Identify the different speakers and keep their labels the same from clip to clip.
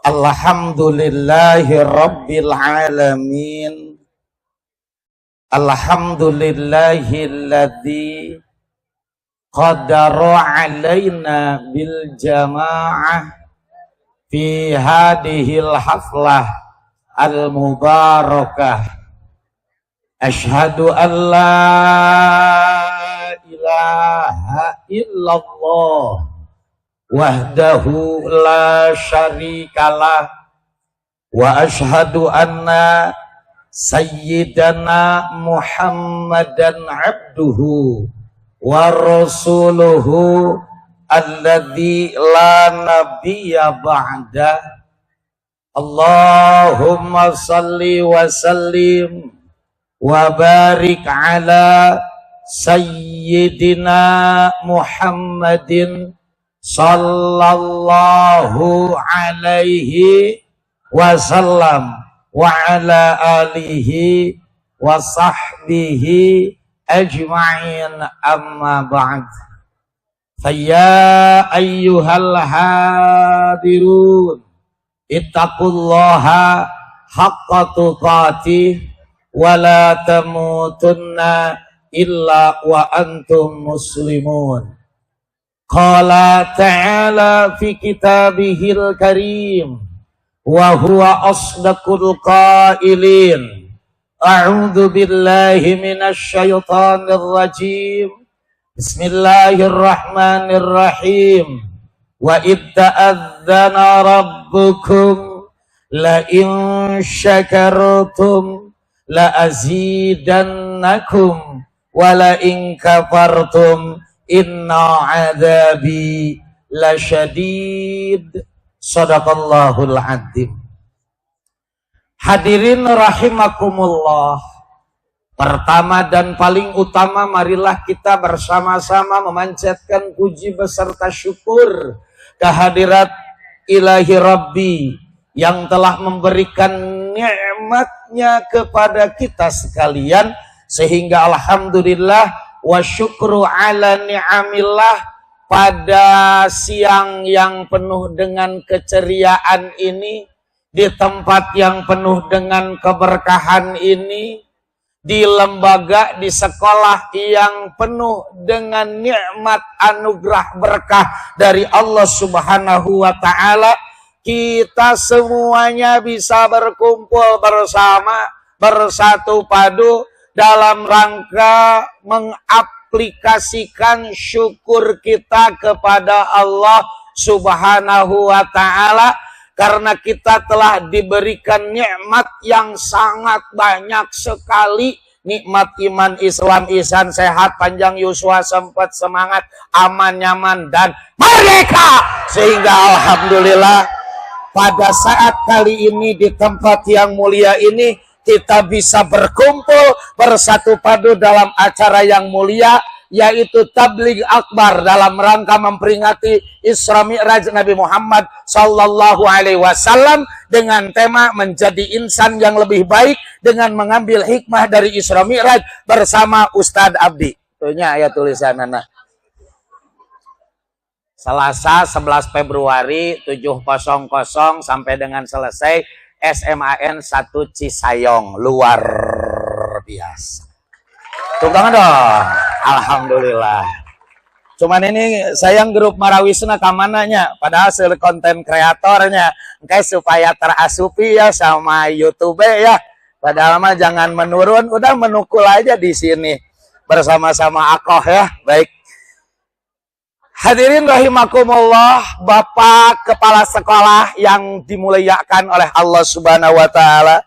Speaker 1: Alhamdulillahi Rabbil Alamin. Alhamdulillahilladzi qadara alaina bil jamaah fi hadhil haflah al mubarakah. Ashhadu an la ilaha illallah wahdahu la syarikalah wa ashhadu anna sayyidana Muhammadan abduhu wa rasuluhu alladzi la nabiyya ba'da. Allahumma salli wa sallim wa barik ala sayyidina Muhammadin sallallahu alaihi wasallam wa ala alihi wa sahbihi ajma'in, amma ba'd. Faya ayyuhal hadirun ittaqullaha haqqa tuqatih wa la tamutunna illa wa antum muslimun. Qala ta'ala fi kitabihil karim wa huwa asdaqul qailin. A'udzu billahi minasy syaithanir rajim. Bismillahirrahmanirrahim. Wa itta'adzana rabbukum la in syakartum la azidannakum wa la in kafartum inna adabi lasyadid. Shadaqallahul adzim. Hadirin rahimakumullah. Pertama dan paling utama, marilah kita bersama-sama memanjatkan puji beserta syukur kehadirat Ilahi Rabbi yang telah memberikan nikmatnya kepada kita sekalian, sehingga alhamdulillah wa syukru ala ni'amillah, pada siang yang penuh dengan keceriaan ini, di tempat yang penuh dengan keberkahan ini, di lembaga, di sekolah yang penuh dengan nikmat anugerah berkah dari Allah Subhanahu wa ta'ala, kita semuanya bisa berkumpul bersama, bersatu padu dalam rangka mengaplikasikan syukur kita kepada Allah Subhanahu wa ta'ala, karena kita telah diberikan nikmat yang sangat banyak sekali. Nikmat iman, Islam, ihsan, sehat, panjang yuswa, sempat, semangat, aman, nyaman, dan merdeka. Sehingga alhamdulillah pada saat kali ini di tempat yang mulia ini kita bisa berkumpul bersatu padu dalam acara yang mulia, yaitu tabligh akbar dalam rangka memperingati Isra Mi'raj Nabi Muhammad sallallahu alaihi wasallam dengan tema menjadi insan yang lebih baik dengan mengambil hikmah dari Isra Mi'raj bersama Ustadz Abdi. Itunya ayat tulisan anak. Selasa 11 Februari 7.00 sampai dengan selesai SMAN 1 Cisayong, luar biasa. Tunggu dong. Alhamdulillah. Cuman ini sayang grup Marawisna kamananya, padahal hasil konten kreatornya, kayak supaya terasupi ya sama YouTube ya. Padahal mah jangan menurun, udah menukul aja di sini bersama-sama Akoh ya. Baik. Hadirin rahimakumullah, Bapak Kepala Sekolah yang dimuliakan oleh Allah Subhanahu wa ta'ala.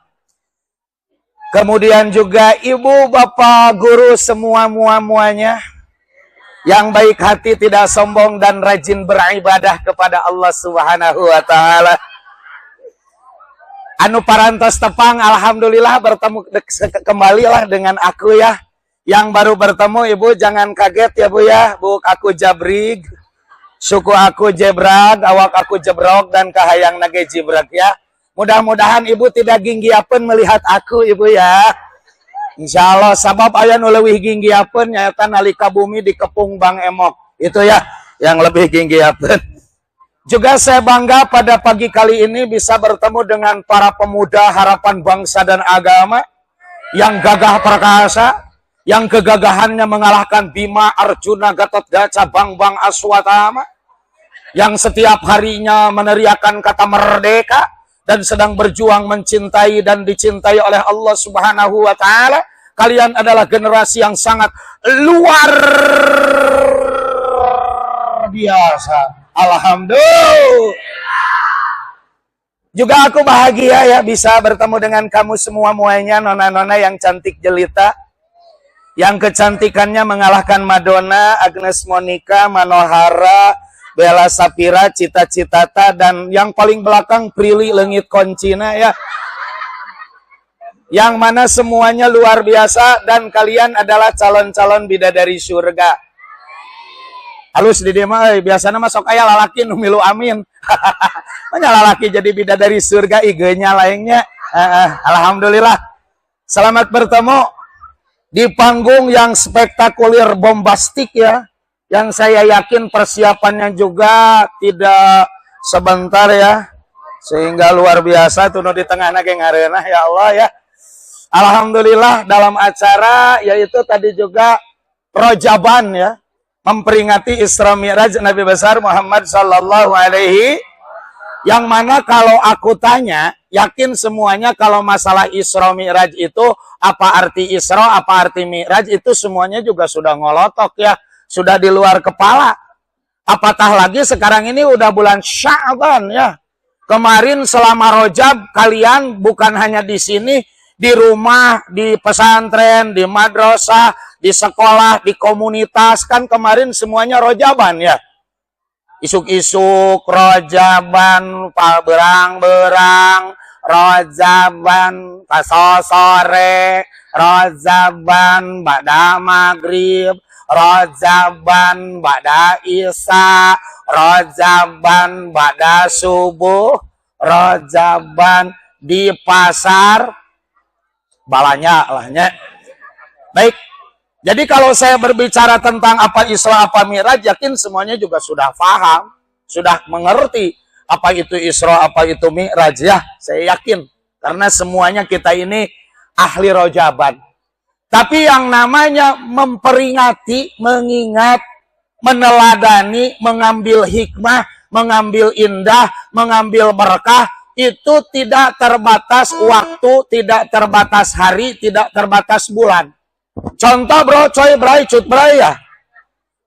Speaker 1: Kemudian juga Ibu, Bapak, Guru, muanya yang baik hati, tidak sombong, dan rajin beribadah kepada Allah Subhanahu wa ta'ala. Anu parantos tepang, alhamdulillah bertemu kembali lah dengan aku ya. Yang baru bertemu, Ibu jangan kaget ya Bu ya. Bu, aku Jabrig, suku aku Jebrag, awak aku Jebrok, dan kahayang nage Jibrag ya. Mudah-mudahan Ibu tidak ginggiapen melihat aku Ibu ya. Insya Allah sabab aya nu leuwih ginggiapen nyata nalika bumi dikepung Bang Emok. Itu ya yang lebih ginggiapen. Juga saya bangga pada pagi kali ini bisa bertemu dengan para pemuda harapan bangsa dan agama yang gagah perkasa, yang kegagahannya mengalahkan Bima, Arjuna, Gatotkaca, Bambang, Aswatama, yang setiap harinya meneriakan kata merdeka dan sedang berjuang mencintai dan dicintai oleh Allah Subhanahu wa taala. Kalian adalah generasi yang sangat luar biasa. Alhamdulillah. Juga aku bahagia ya bisa bertemu dengan kamu semuanya, nona-nona yang cantik jelita, yang kecantikannya mengalahkan Madonna, Agnes Monica, Manohara, Bella Sapira, Cita Citata, dan yang paling belakang Prilly Leungit Koncina ya. Yang mana semuanya luar biasa dan kalian adalah calon-calon bidadari surga. Halus di dia mah biasanya masuk aya lalaki nu milu amin. Banyak lalaki jadi bidadari surga igenya lainnya. Alhamdulillah. Selamat bertemu di panggung yang spektakuler bombastik ya. Yang saya yakin persiapannya juga tidak sebentar ya. Sehingga luar biasa tuh di tengahna ge ngareunah ya Allah ya. Alhamdulillah dalam acara yaitu tadi juga Rojaban ya. Memperingati Isra Mi'raj Nabi besar Muhammad sallallahu alaihi, yang mana kalau aku tanya, yakin semuanya kalau masalah Isra Mi'raj itu apa arti Isra, apa arti Mi'raj itu semuanya juga sudah ngolotok ya, sudah di luar kepala. Apatah lagi sekarang ini udah bulan Sya'ban ya. Kemarin selama Rojab kalian bukan hanya di sini, di rumah, di pesantren, di madrasah, di sekolah, di komunitas, kan kemarin semuanya Rojaban ya. Isuk-isuk, Rojaban, berang-berang, Rojaban, pasosore, Rojaban, bada maghrib, Rojaban, bada isya, Rojaban, bada subuh, Rojaban di pasar, balanya lahnya. Baik. Jadi kalau saya berbicara tentang apa Isra, apa Mi'raj, yakin semuanya juga sudah paham, sudah mengerti apa itu Isra, apa itu Mi'raj ya. Saya yakin karena semuanya kita ini ahli Rojaban. Tapi yang namanya memperingati, mengingat, meneladani, mengambil hikmah, mengambil indah, mengambil berkah, itu tidak terbatas waktu, tidak terbatas hari, tidak terbatas bulan. Contoh bro, coy bray, cut bray ya.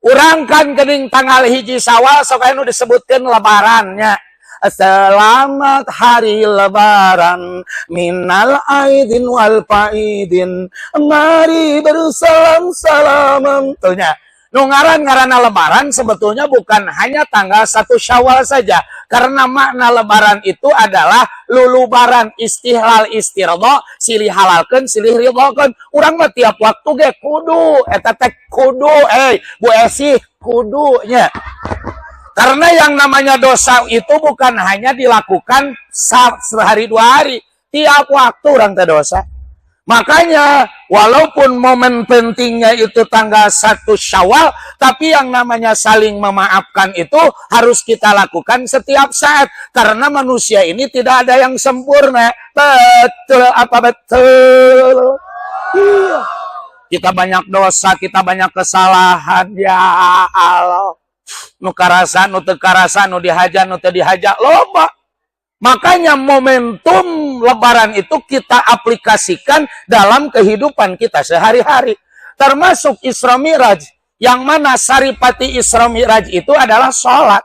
Speaker 1: Urang kan kening tanggal hiji Syawal sok anu disebutkeun lebarannya. Selamat hari lebaran minal aidin wal faidin. Mari bersalam-salaman. Tuhnya. Nu ngaran-ngaranna lebaran sebetulnya bukan hanya tanggal 1 Syawal saja. Karena makna lebaran itu adalah lulubaran, istihlal istirdo, silih halalkeun, silih ridhokeun. Urang mah tiap waktu ge kudu, eta teh kudu, Bu Esi kudunya. Karena yang namanya dosa itu bukan hanya dilakukan sehari 2 hari, tiap waktu orang teh dosa. Makanya walaupun momen pentingnya itu tanggal 1 Syawal, tapi yang namanya saling memaafkan itu harus kita lakukan setiap saat. Karena manusia ini tidak ada yang sempurna. Betul apa betul? Iya. Kita banyak dosa, kita banyak kesalahan. Ya Allah. Nu karasan, nu teu karasan, nu dihaja, nu teu dihaja, loba. Makanya momentum lebaran itu kita aplikasikan dalam kehidupan kita sehari-hari. Termasuk Isra Mi'raj. Yang mana saripati Isra Mi'raj itu adalah sholat.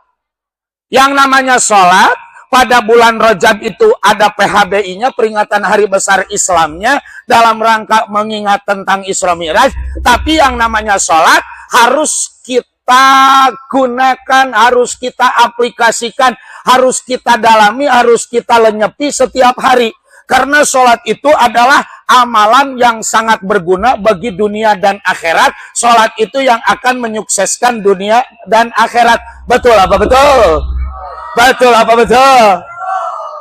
Speaker 1: Yang namanya sholat, pada bulan Rajab itu ada PHBI-nya, peringatan hari besar Islamnya, dalam rangka mengingat tentang Isra Mi'raj. Tapi yang namanya sholat harus kita gunakan, harus kita aplikasikan, harus kita dalami, harus kita lenyepi setiap hari. Karena sholat itu adalah amalan yang sangat berguna bagi dunia dan akhirat. Sholat itu yang akan menyukseskan dunia dan akhirat. Betul apa betul? Betul apa betul?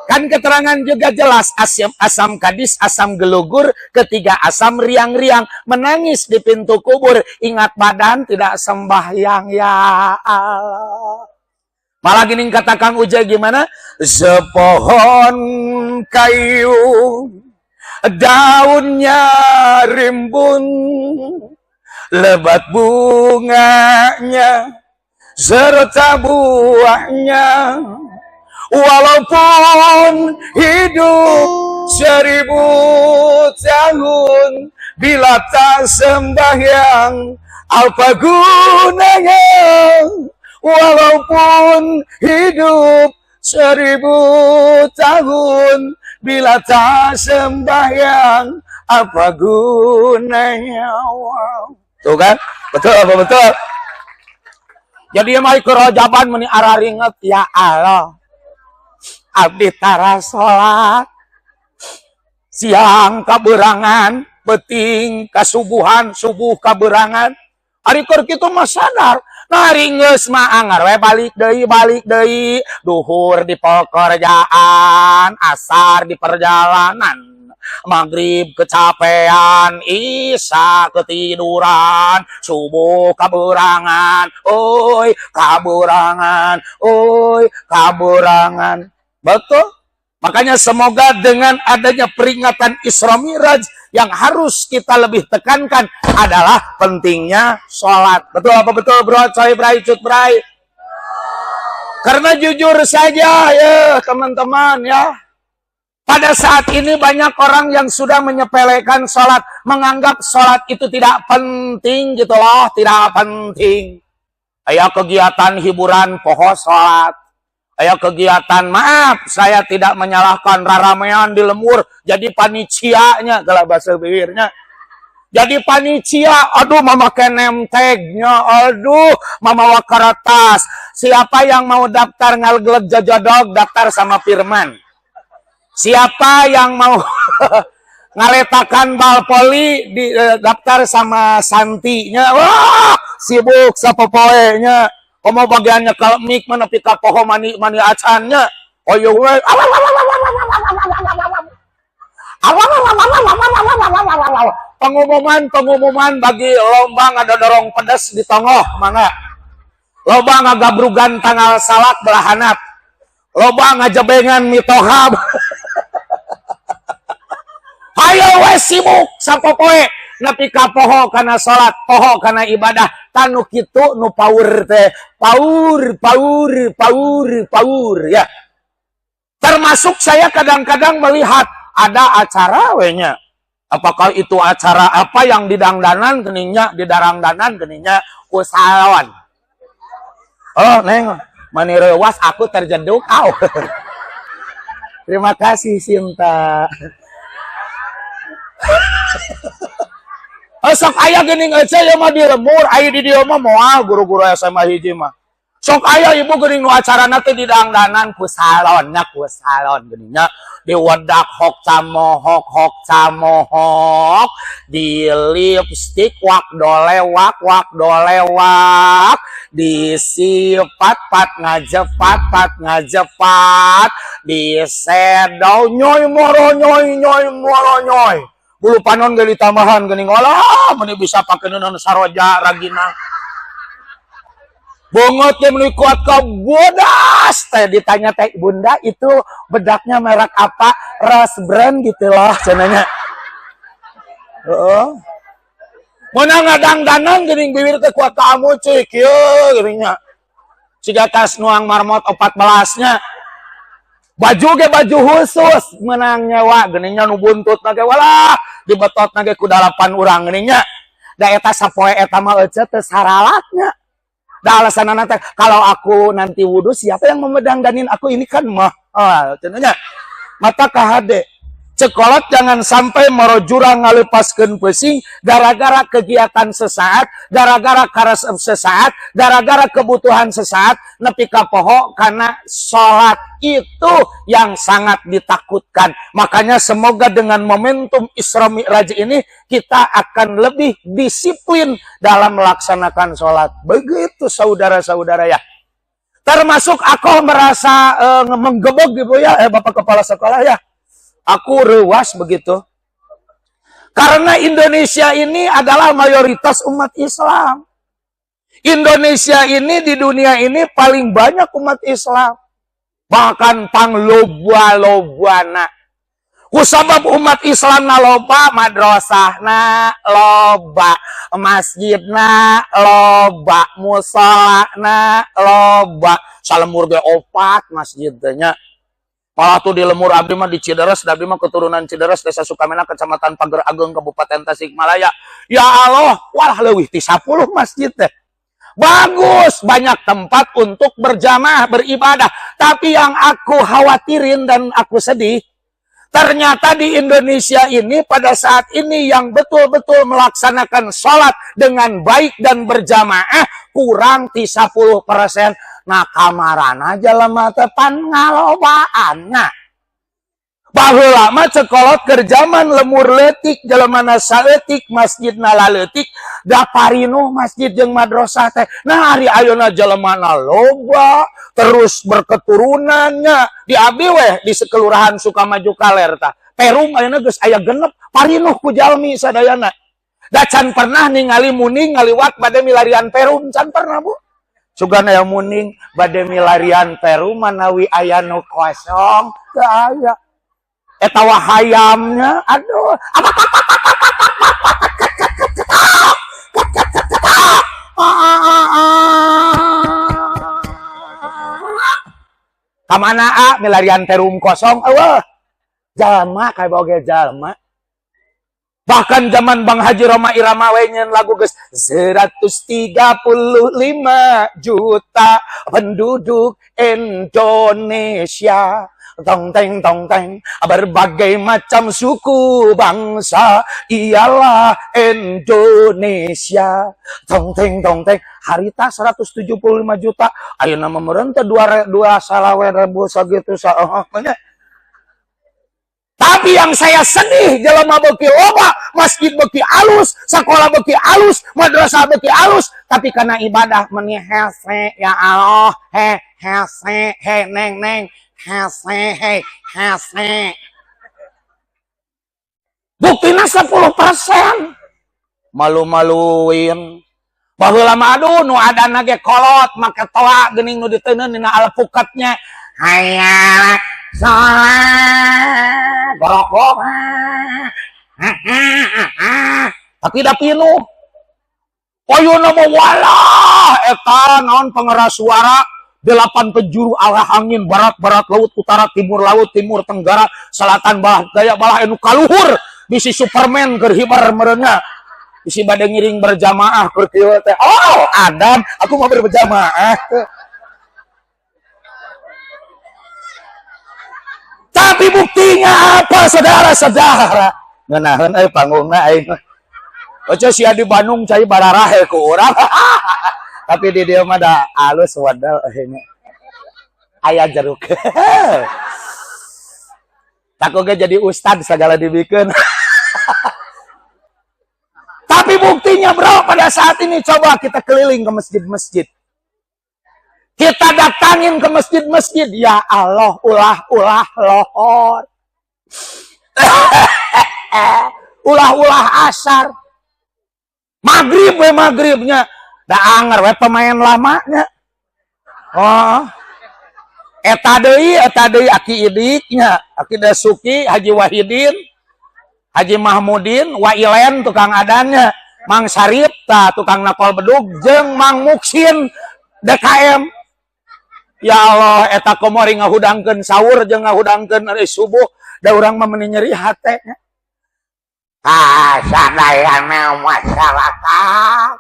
Speaker 1: Kan keterangan juga jelas, asam kadis, asam gelugur, ketiga asam riang-riang, menangis di pintu kubur, ingat badan tidak sembahyang ya Allah. Malah gini kata Kang Ujay gimana? Sepohon kayu, daunnya rimbun, lebat bunganya, serta buahnya. Walaupun hidup 1000 tahun, bila tak sembahyang, apa gunanya? Walaupun hidup 1000 tahun, bila tak sembahyang, apa gunanya? Wow. Tuh kan? Betul apa betul? Jadi mai kerojaban meni araringet, ya Allah. Abdi tara salat siang kaberangan, peting kasubuhan, subuh kaberangan. Ari keur kitu mah sadar, naringeus mah angar we balik deui, duhur di pekerjaan, asar di perjalanan, maghrib kecapean, isya ketiduran, subuh kaberangan, oi kaberangan, oi kaberangan. Betul? Makanya semoga dengan adanya peringatan Isra Mi'raj yang harus kita lebih tekankan adalah pentingnya sholat. Betul apa betul bro? Coy bray, cut bray. Karena jujur saja ya teman-teman ya. Pada saat ini banyak orang yang sudah menyepelekan sholat. Menganggap sholat itu tidak penting gitu loh. Tidak penting. Ayo kegiatan hiburan poho sholat. Ayo kegiatan, maaf, saya tidak menyalahkan raramean di lembur. Jadi panicianya, kalau bahasa bibirnya. Jadi panicia, aduh mama kenemtegnya, aduh mama wakaratas. Siapa yang mau daftar ngalgeleg jajadog, daftar sama Firman. Siapa yang mau ngaletakan bal poli, daftar sama Santinya. Wah, sibuk sapopoenya. Komo bagiannya kalau mik mana pika poho mani acannya. Oh yo we. Pengumuman bagi lomba ngadodorong pedas di Tongoh mangga. Lomba ngagabrugan tanggal salak belahanap. Lomba ngajebengan mitohab. Hayo we sibuk sapopoe. Napi ka poho kana salat, poho kana ibadah, tanu kitu nu paur teh, paur ya. Termasuk saya kadang-kadang melihat ada acara we-nya. Apakah itu acara apa yang didangdanan geningnya, didarangdanan geningnya usahawan. Oh, neng, mani rewas aku terjeduk. Au. Terima kasih Sinta. Sok aya geuning aja ya mah di lembur, aya di dieu mah moal guru-guru SMA hiji mah. Sok aya ibu geuning nu acarana teh didangdanan ku salon geuningnya diwedak hok camohok, di lipstick wak dolewak, disipat ngajepat, di shadow nyoy moro nyoy. Bulu panon gak ditambahan geuning olah meni bisa pakai neun saroja ragina. Bongot teh meuli kuat ka bodas teh ditanya teh Bunda itu bedaknya merek apa? Rose brand gitu loh cenanya. Heeh. Mun ngadangdanan geuning bibir teh kuat ka amu cuy kieu geuningnya. Siga tas nuang marmot 14-nya. Baju khusus menang nyawa geuningnya nu buntut na ge walah dibetot na ge ku 8 urang geuningnya. Da eta sapoe eta mah ece teh saralatnya. Da alasanana teh kalau aku nanti wudu siapa yang memedangdanin aku ini kan mah. Cenanya. Mata kahade. Cekolot jangan sampai maro jurang ngalepaskeun pesing gara-gara kegiatan sesaat, gara-gara karas sesaat, gara-gara kebutuhan sesaat nepi ka poho karena salat itu yang sangat ditakutkan. Makanya semoga dengan momentum Isra Mi'raj ini kita akan lebih disiplin dalam melaksanakan salat. Begitu saudara-saudara ya. Termasuk aku merasa menggebog gitu ya, Bapak Kepala Sekolah ya. Aku rewas begitu. Karena Indonesia ini adalah mayoritas umat Islam. Indonesia ini di dunia ini paling banyak umat Islam. Bahkan pangloba-lobana. Kusabab umat Islam na loba, madrasah na loba, masjid na loba, musola na loba. Salemur ge opat masjidnya. Malah tuh di lemur abdi mah di Cideres, abdi mah keturunan Cideres, Desa Sukamena, Kecamatan Pager Ageng, Kabupaten Tasikmalaya. Ya Allah, walah leuwih ti 10 masjid teh. Bagus, banyak tempat untuk berjamaah, beribadah. Tapi yang aku khawatirin dan aku sedih, ternyata di Indonesia ini pada saat ini yang betul-betul melaksanakan sholat dengan baik dan berjamaah kurang di 10%. Nah kamarana jalema teh pan ngalobaanna. Baheula mah cekolot keur zaman lemur leutik jalemana saeutik masjidna laleutik da parinuh masjid jeung madrasah teh. Nah hari ayeuna jalemana loba terus berketurunannya di abdi weh di Kelurahan Sukamaju Kaler tah. Perum ayeuna geus aya genep parinuh ku jalmi sadayana. Da can pernah ningali muning ngaliwat bade milarian perum can pernah Bu. Sugana yang muning bade milarian perum manawi aya nu kosong teu aya. Eta wah hayamnya aduh. Kamana milarian perum kosong eueuh. Jalma kayak boge jalma. Bahkan zaman Bang Haji Roma Irama wenyen lagu geus 135 juta penduduk Indonesia. Tong teng berbagai macam suku bangsa ialah Indonesia. Tong teng harita 175 juta ayeuna mah meureun teh 2 salawe ribu sagitu saeuhna. Tapi yang saya sedih, jelema beuki loba, masjid beuki alus, sekolah beuki alus, madrasah beuki alus, tapi karena ibadah meni hese ya Allah, hese neng hese. Buktina 10%. Malu-maluin. Baheula mah aduh nu adana ge kolot make toa geuning nu diteuneun dina alpukatnya. Hayya salat gorok tapi da pinuh oyuna mah walah eta naon pengeras suara 8 penjuru arah angin barat laut utara timur laut timur tenggara selatan balah daya balah anu kaluhur bisi Superman keur hibar meureunna bisi bade ngiring berjamaah keur kieu teh oh Adam aku mau berjamaah. Tapi buktinya apa saudara-saudara? Ngeunaheun euy panggungna aing. Oce sia di Bandung cai bararahe ku urang. Tapi di dieu mah da alus wadal ini. Aya jeruk. Takut ge jadi ustad segala dibikeun. Tapi buktinya bro pada saat ini coba kita keliling ke masjid-masjid. Kita datangin ke masjid-masjid. Ya Allah, ulah lohor. Ulah asar. Maghribnya. Da anger we pemain lamanya. Oh. Eta deui Aki Idiknya. Aki Dasuki, Haji Wahidin, Haji Mahmudin, Wailen tukang adannya. Mang Sarip tukang nakol bedug jeung Mang Muksin DKM. Ya Allah, eta komori ngahudangkeun sahur jeung ngahudangkeun subuh, da urang mah meuni nyeri hate. Sadayana masyarakat.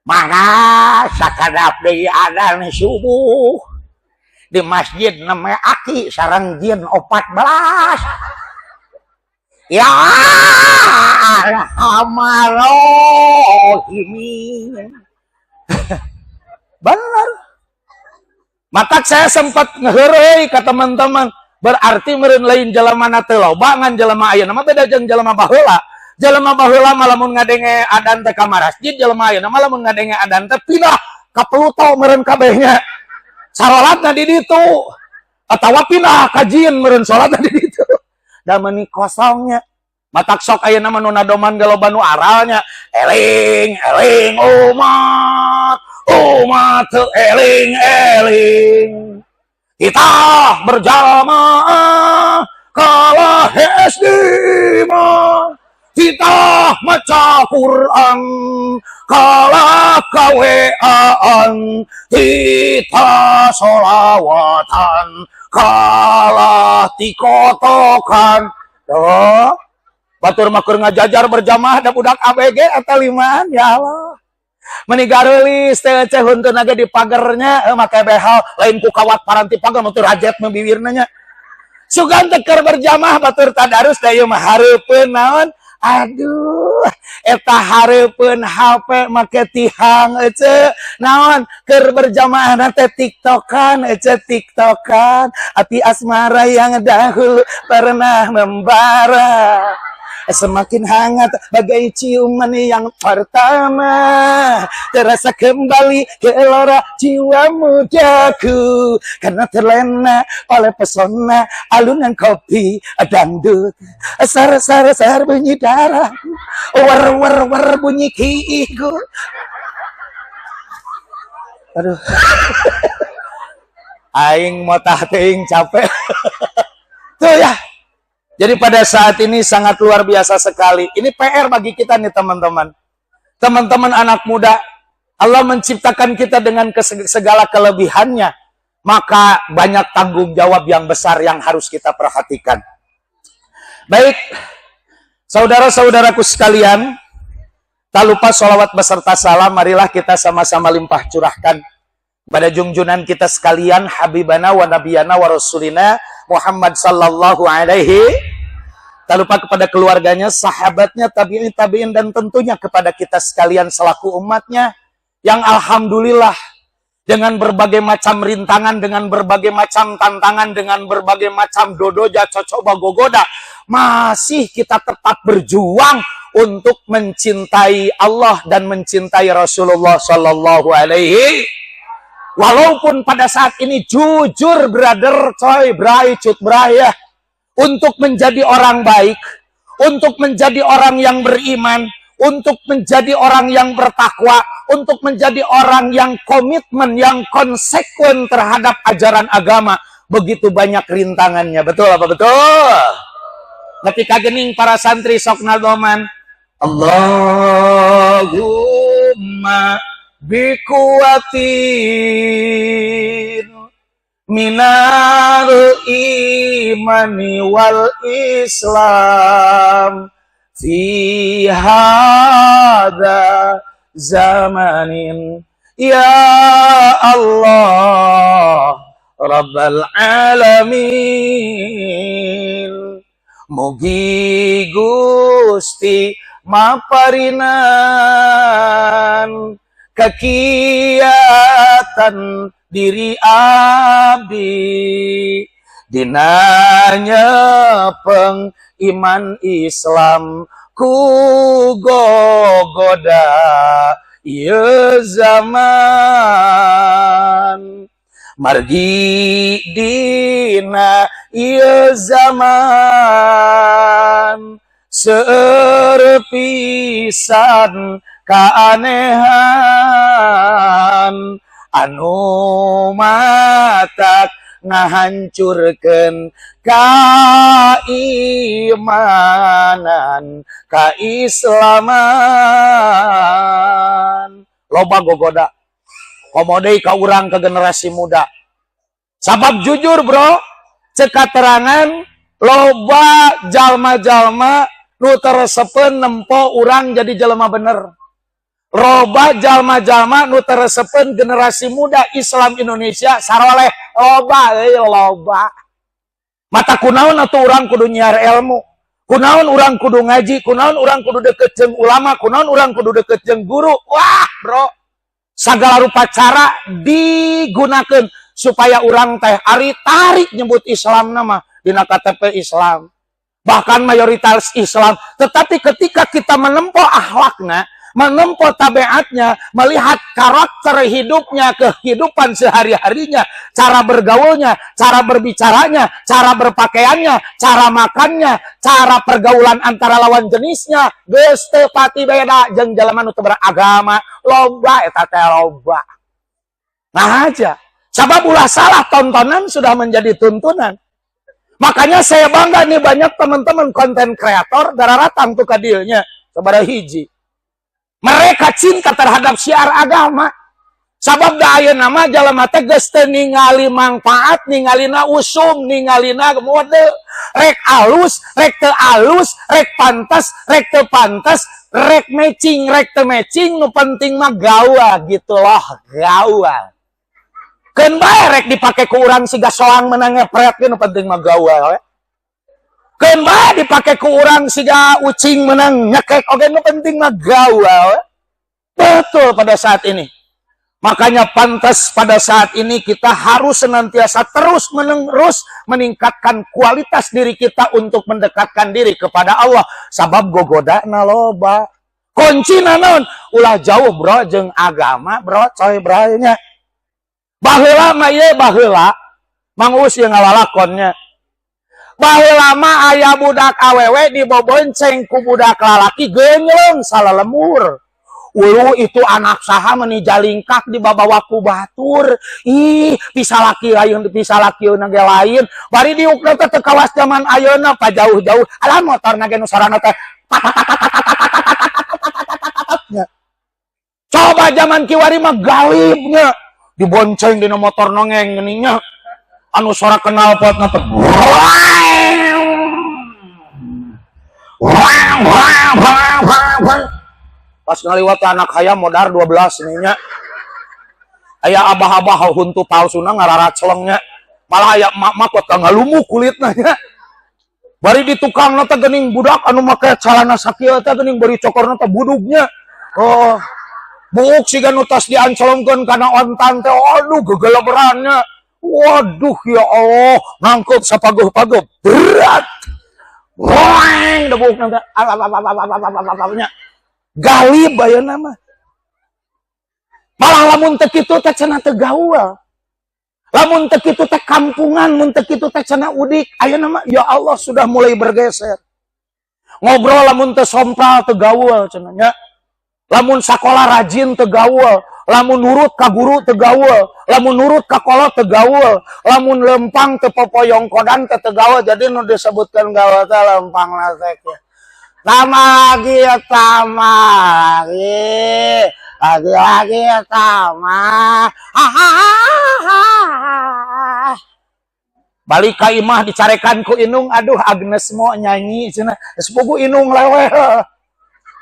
Speaker 1: Mana sakadap deui adzan subuh. Di masjid namanya Aki sareng jin 14. Ya Alhamdulillah. Benar. Matak saya sempat ngeheureuy ke teman-teman. Berarti meureun lain jelemana teu loba ngan jelema ayeuna mah beda jeung jelema baheula. Jelema baheula mah lamun ngadenge adan teh ka masjid, jelema ayeuna mah lamun ngadenge adan teh pindah ka Pluto meureun kabehnya. Salatna di ditu. Atawa pindah ka jin meureun salatna di ditu. Da meuni kosongnya. matak sok ayeuna mah nu nadoman galoba nu aralnya eling eling umat eling eling kita berjamaah kalah SD mah kita maca Quran kalah kaweaan kita sholawatan kalah tikotokan oh batur makur ngajajar berjamaah da budak ABG eta limaan ya Allah meninggarulis teh heunteu naga di pagernya make behal lain ku kawat paranti pager motor hajet membibirna nya sugan teker berjamaah batur tadarus da ieu mah hareupeun naon aduh eta hareupeun HP make tihang ece naon keur berjamaah teh tiktokan ece tiktokan api asmara yang dahulu pernah membara semakin hangat bagai ciuman yang pertama terasa kembali gelora jiwa mudaku karena terlena oleh pesona alunan kopi dangdut sar bunyi darah war bunyi kiiku aduh aing motah teuing capek tuh ya. Jadi pada saat ini sangat luar biasa sekali. Ini PR bagi kita nih teman-teman. Teman-teman anak muda, Allah menciptakan kita dengan segala kelebihannya. Maka banyak tanggung jawab yang besar yang harus kita perhatikan. Baik, saudara-saudaraku sekalian, tak lupa sholawat beserta salam, marilah kita sama-sama limpah curahkan pada junjunan kita sekalian, Habibana wa Nabiyana wa Rasulina Muhammad sallallahu alaihi. Tak lupa kepada keluarganya, sahabatnya, tabi'in, dan tentunya kepada kita sekalian selaku umatnya yang alhamdulillah dengan berbagai macam rintangan, dengan berbagai macam tantangan, dengan berbagai macam dodoja, cocoba, gogoda, masih kita tetap berjuang untuk mencintai Allah dan mencintai Rasulullah sallallahu alaihi. Walaupun pada saat ini jujur brother, coy, bray, cut, bray ya, untuk menjadi orang baik, untuk menjadi orang yang beriman, untuk menjadi orang yang bertakwa, untuk menjadi orang yang komitmen, yang konsekuen terhadap ajaran agama, begitu banyak rintangannya. Betul apa betul? Ketika gening para santri sok nadoman, Allahumma bikuatin minal imani wal islam fi hadza zamanin ya Allah rabbal alamin mugi Gusti maparinan kekiatan diri abdi dinanya pengiman Islam ku gogoda ieu zaman margi dina ieu zaman seueur pisan kaanehan anu matak ngahancurkeun kaimanan kaislaman loba gogoda komodei ka urang ke generasi muda sabab jujur bro cek katerangan loba jalma-jalma nu teresepeun nempo urang jadi jelema bener. Loba jalma-jalma nu teresepeun generasi muda Islam Indonesia saroleh loba. Mata kunaon atuh urang kudu nyiar ilmu. Kunaon urang kudu ngaji, kunaon urang kudu deukeut jeung ulama, kunaon urang kudu deukeut jeung guru. Wah, bro. Sagala rupa cara digunakeun supaya urang teh ari tarik nyebut Islam nama dina KTP Islam. Bahkan mayoritas Islam, tetapi ketika kita menempuh akhlakna, menempuh tabiatnya, melihat karakter hidupnya, kehidupan sehari-harinya, cara bergaulnya, cara berbicaranya, cara berpakaiannya, cara makannya, cara pergaulan antara lawan jenisnya, geus teu pati beda jeung jelema nu teu beragama, loba eta teh loba. Nah aja. Sabab ulah salah tontonan sudah menjadi tuntunan. Makanya saya bangga nih banyak teman-teman konten kreator dararatang tuh kadilnya sabaraha hiji. Mereka cinta terhadap syiar agama. Sabab da ayeuna mah jalema teh geus teu ningali manfaat, ningalina usum, ningalina mode, rek alus, rek teu alus, rek pantas, rek teu pantas, rek matching, rek teu matching, nu penting mah gawa gitu loh, gawa. Keun bae rek dipake ku urang siga soang menang ngepret nu penting mah gawa we. Keun bae dipake ku urang siga ucing menang nyekek oge nu penting mah gawa we. Betul pada saat ini. Makanya pantas pada saat ini kita harus senantiasa terus-menerus meningkatkan kualitas diri kita untuk mendekatkan diri kepada Allah. Sabab gogodana loba. Kuncina naon? Ulah jauh bro jeung agama bro coy bro nya. Baheula mah ye baheula Mang Us yang ngalalakonnya. Baheula mah aya budak awewe dibobonceng ku budak lalaki geunyeung salalemur. Ulu itu anak saha meuni jalingkak dibabawa ku batur. Ih, pisalaki lain pisalakieuna ge lain. Bari diukna teh teu kawas zaman ayeuna pa jauh-jauh. Alah motorna ge nu sarana teh. Coba zaman kiwari mah galibnya. Dibonceng dina motor nongeng geuninnya anu suara kenal potna teh pas ngaliwat anak hayam modar 12 nya aya abah-abah huntu palsuna ngararat celengnya malah aya emak-emak pot ngalumu kulitna nya bari di tukangna teh geuning budak anu make calana sakieu teh geuning bari cokorna teh budugnya oh buuk siga nutas diancolongkeun kana ontan teh aduh gegeleberannya waduh ya Allah ngangkut sapaguh-paguh berat boing da buuk nang nya galib ayeuna mah malah lamun teu kitu teh cenah teu gaul lamun teu kitu teh kampungan mun teu kitu teh cenah udik ayeuna mah ya Allah sudah mulai bergeser ngobrol lamun teu sompral teu gaul cenah nya. Lamun sakola rajin teu gaul, lamun nurut ka guru teu gaul, lamun nurut ka kolot teu gaul, lamun lempang teu popoyong kodan teu gaul, jadi nu disebutkeun gaul teh lempang lasek. Lagi lagi tama. Balik ka imah dicarekan ku Inung, aduh Agnes mau nyanyi cenah, geus bogu Inung lewe.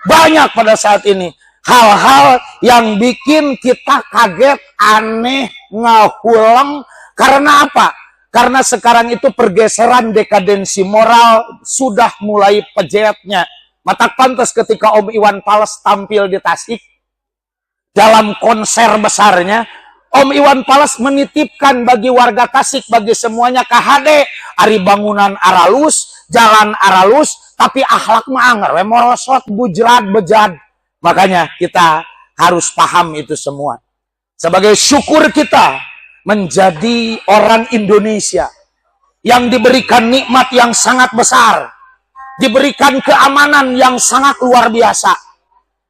Speaker 1: Banyak pada saat ini hal-hal yang bikin kita kaget, aneh, ngahulang. Karena apa? Karena sekarang itu pergeseran dekadensi moral sudah mulai pejetnya. Matak pantas ketika Om Iwan Fals tampil di Tasik dalam konser besarnya, Om Iwan Fals menitipkan bagi warga Tasik, bagi semuanya KHD, ari bangunan aralus, jalan aralus, tapi akhlak mah anger, merosot, bujrat, bejad. Makanya kita harus paham itu semua. Sebagai syukur kita menjadi orang Indonesia yang diberikan nikmat yang sangat besar, diberikan keamanan yang sangat luar biasa.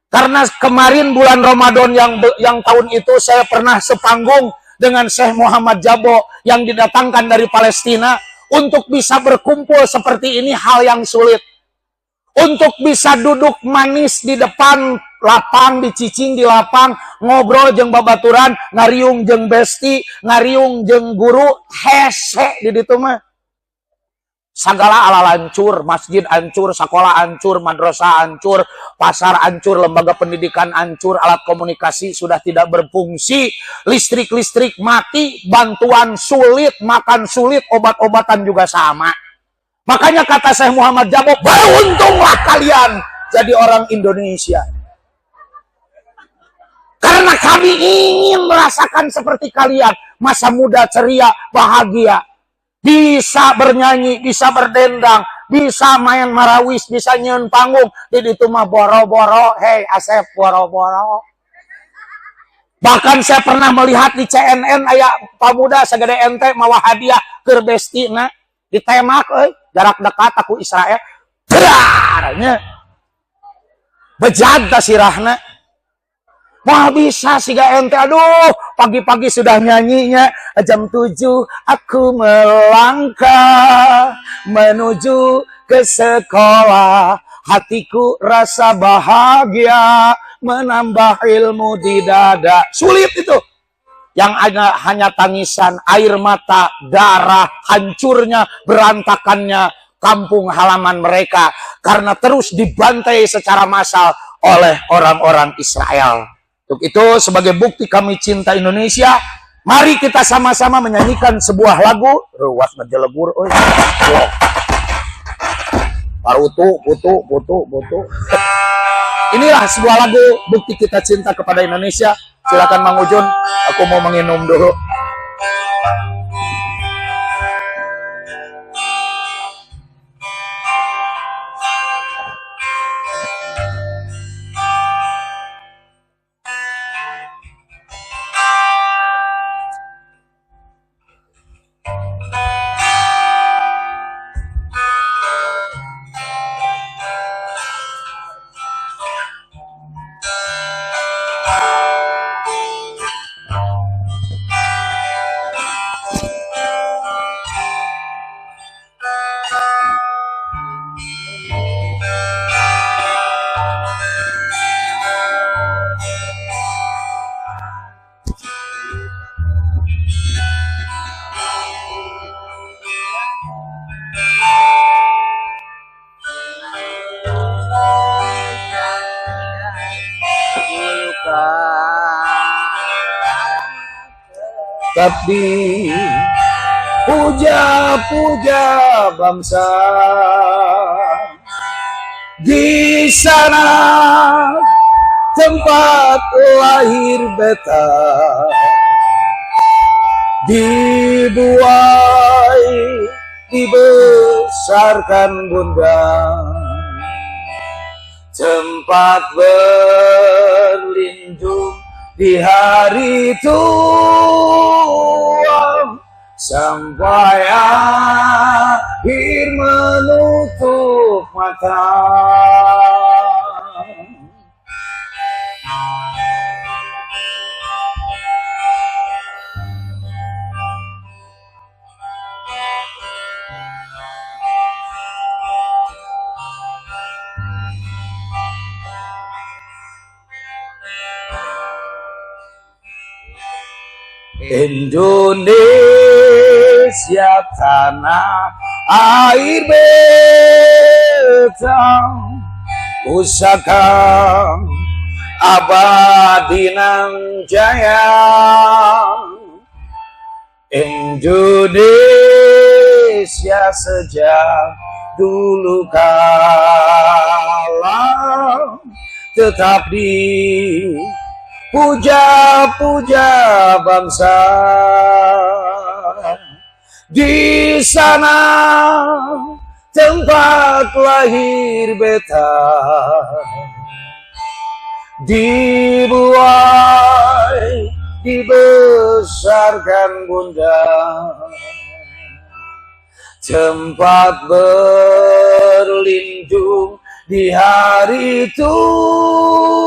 Speaker 1: Karena kemarin bulan Ramadan yang tahun itu saya pernah sepanggung dengan Syekh Muhammad Jabo yang didatangkan dari Palestina. Untuk bisa berkumpul seperti ini hal yang sulit. Untuk bisa duduk manis di depan lapang, dicicing di lapang, ngobrol jeung babaturan, ngariung jeung besti, ngariung jeung guru, hese di ditu mah. Segala ala hancur, masjid hancur, sekolah hancur, madrasah hancur, pasar hancur, lembaga pendidikan hancur, alat komunikasi sudah tidak berfungsi, listrik mati, bantuan sulit, makan sulit, obat-obatan juga sama. Makanya kata Syekh Muhammad Jabo, beruntunglah kalian jadi orang Indonesia. Karena kami ingin merasakan seperti kalian, masa muda ceria, bahagia. Bisa bernyanyi, bisa berdendang, bisa main marawis, bisa nyeun panggung. Di ditu mah boro-boro, hei Asep boro-boro. Bahkan saya pernah melihat di CNN aya pamuda sagede ente mawa hadiah keur bestina ditemak jarak dekat aku Israel. Darnya bejad ta sirahna. Wah bisa sih gak ente, aduh pagi-pagi sudah nyanyinya jam 7 aku melangkah menuju ke sekolah, hatiku rasa bahagia menambah ilmu di dada. Sulit itu, yang hanya tangisan, air mata, darah, hancurnya, berantakannya kampung halaman mereka karena terus dibantai secara massal oleh orang-orang Israel. Untuk itu sebagai bukti kami cinta Indonesia, mari kita sama-sama menyanyikan sebuah lagu. Ruas ngejelebur, parutu, butu. Inilah sebuah lagu bukti kita cinta kepada Indonesia. Silakan Mang Ujun, aku mau menginum dulu. Tapi puja-puja bangsa di sana tempat lahir beta, dibuai dibesarkan bunda, tempat berlindung di hari tua sampai akhir menutup mata. Indonesia tanah air beta, pusaka abadi nan jaya. Indonesia sejak dulu kala tetap di puja-puja bangsa. Di sana tempat lahir beta, dibuai dibesarkan bunda, tempat berlindung di hari tua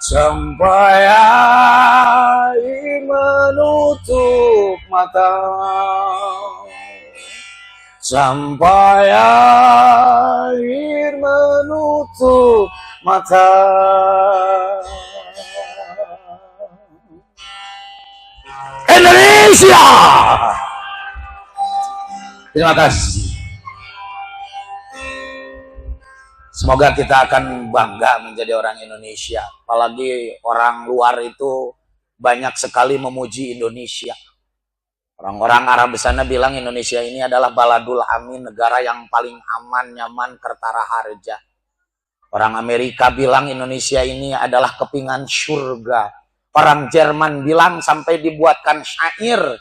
Speaker 1: sampai air menutup mata, sampai air menutup mata. Indonesia. Terima kasih. Semoga kita akan bangga menjadi orang Indonesia. Apalagi orang luar itu banyak sekali memuji Indonesia. Orang-orang Arab sana bilang Indonesia ini adalah baladul amin, negara yang paling aman, nyaman, kertara harja. Orang Amerika bilang Indonesia ini adalah kepingan surga. Orang Jerman bilang sampai dibuatkan syair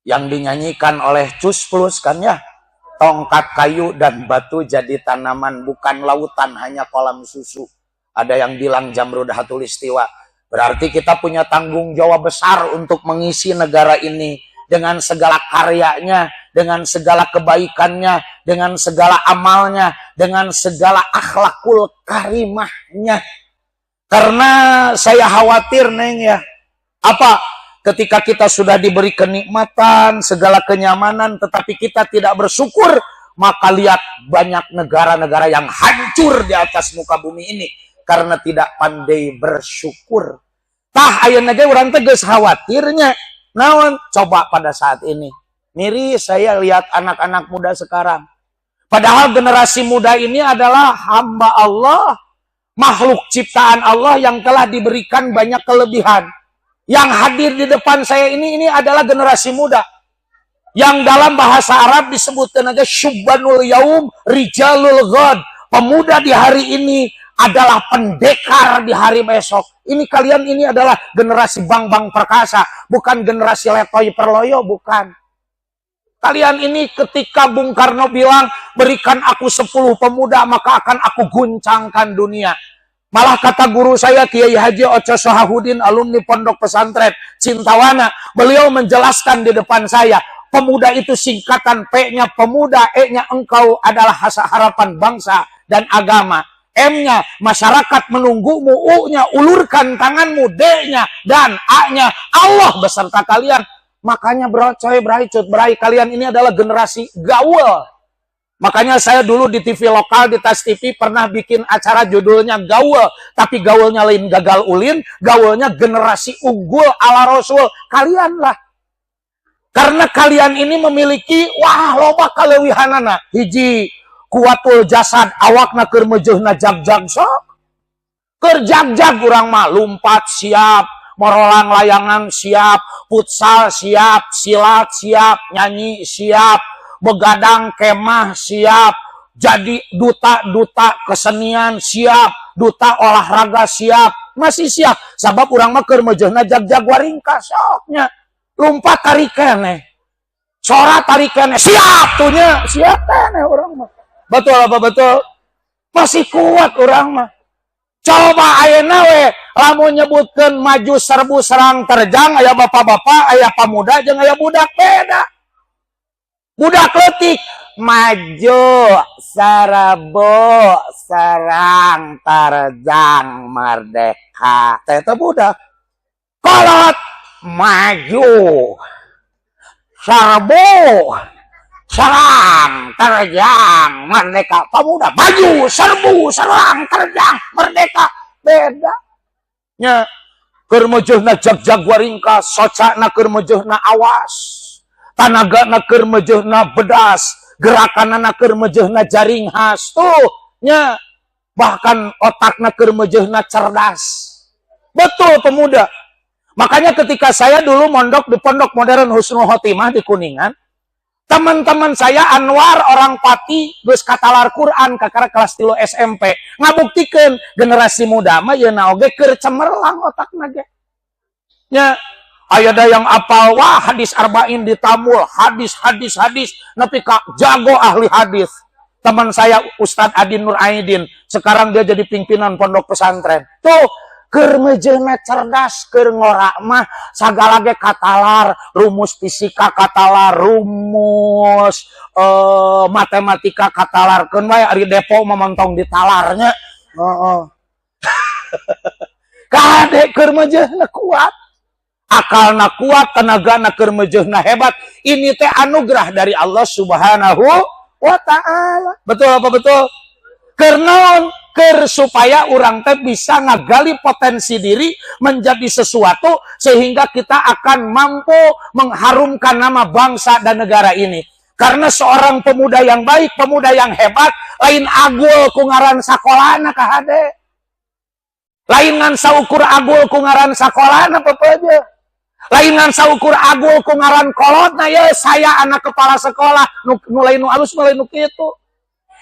Speaker 1: yang dinyanyikan oleh Cus Plus kan ya. tongkat kayu dan batu jadi tanaman, bukan lautan hanya kolam susu. Ada yang bilang Jamrud Hatulistiwa. Berarti kita punya tanggung jawab besar untuk mengisi negara ini dengan segala karyanya, dengan segala kebaikannya, dengan segala amalnya, dengan segala akhlakul karimahnya. Karena saya khawatir, Neng, ya. Apa? Ketika kita sudah diberi kenikmatan, segala kenyamanan, tetapi kita tidak bersyukur, maka lihat banyak negara-negara yang hancur di atas muka bumi ini karena tidak pandai bersyukur. Tah ayeuna ge urang teh geus khawatirnya. Naon? Coba pada saat ini. Miris saya lihat anak-anak muda sekarang. Padahal generasi muda ini adalah hamba Allah, makhluk ciptaan Allah yang telah diberikan banyak kelebihan. Yang hadir di depan saya ini adalah generasi muda. Yang dalam bahasa Arab disebutkan aja syubbanul yaum rijalul ghad. Pemuda di hari ini adalah pendekar di hari besok. Ini kalian ini adalah generasi bang-bang perkasa, bukan generasi letoy perloyo, bukan. Kalian ini ketika Bung Karno bilang, berikan aku 10 pemuda, maka akan aku guncangkan dunia. Malah kata guru saya, Kiai Haji Oco Sohahudin, alumni Pondok Pesantren Cintawana, beliau menjelaskan di depan saya, pemuda itu singkatan, P-nya pemuda, E-nya engkau adalah harapan bangsa dan agama. M-nya masyarakat menunggumu, U-nya ulurkan tanganmu, D-nya dan A-nya Allah beserta kalian. Makanya berocoy, beraicut, berai, kalian ini adalah generasi gaul. Makanya saya dulu di TV lokal, di TAS TV pernah bikin acara judulnya gaul. Tapi gaulnya lain gagal ulin, gaulnya generasi unggul ala Rasul. Kalian lah. Karena kalian ini memiliki, wah loba kalewihanana. Hiji, kuatul jasad, awakna keur meujeunna jag-jag sok. Keur jag-jag urang mah lumpat siap. Morolang layangan siap, futsal siap, silat siap, nyanyi siap, begadang kemah siap, jadi duta-duta kesenian siap, duta olahraga siap, masih siap. Sabab urang mah keur meujeunna jag-jag waringkas soknya. Lumpat tarik keneh. Sora tarik keneh, siap tuhnya, siap keneh urang mah. Betul apa betul? Masih kuat urang mah. Coba ayeuna we lamun nyebutkeun maju serbu serang terjang aya bapak-bapak, aya pamuda jeung aya budak beda. Budak leutik maju serbu serang terjang merdeka. Teh teh budak. Kolot maju serbu serang terjang merdeka. Pemuda maju serbu serang terjang merdeka. Beda nya keur meujeunna jag-jag waringkas, socana keur meujeunna awas, tanagana keur meujeunna bedas, gerakanana keur meujeunna jaring khas. Tuh nya bahkan otakna keur meujeunna cerdas. Betul pemuda. Makanya ketika saya dulu mondok di Pondok Modern Husnul Khotimah di Kuningan, teman-teman saya Anwar orang Pati geus katalar Quran kakara kelas 3 SMP ngabuktikeun generasi muda mah yeuna oge keur cemerlang otakna ge. Nya aya da yang apal wah hadis arba'in ditamul, hadis nepi ka jago ahli hadis. Teman saya Ustadz Adin Nur Aidin, sekarang dia jadi pimpinan pondok pesantren. Tuh keur meujeunna cerdas, keur ngorak mah sagala ge katalar, rumus fisika katalar, rumus matematika katalarkeun wae ari depo memontong di talarnya. Heeh. Kade keur meujeunna kuat. Akalna kuat, tenagana keur meujeunna hebat. Ini teh anugerah dari Allah Subhanahu wa taala. Betul apa betul? Karena supaya orang teh bisa ngagali potensi diri menjadi sesuatu sehingga kita akan mampu mengharumkan nama bangsa dan negara ini. Karena seorang pemuda yang baik, pemuda yang hebat, lain agul kungaran sakolana kahade. Lain ngan saukur agul kungaran sakolana pepeje. Lain ngan saukur agul kungaran kolotna ya saya anak kepala sekolah nu lain nu alus nu lain nu kitu.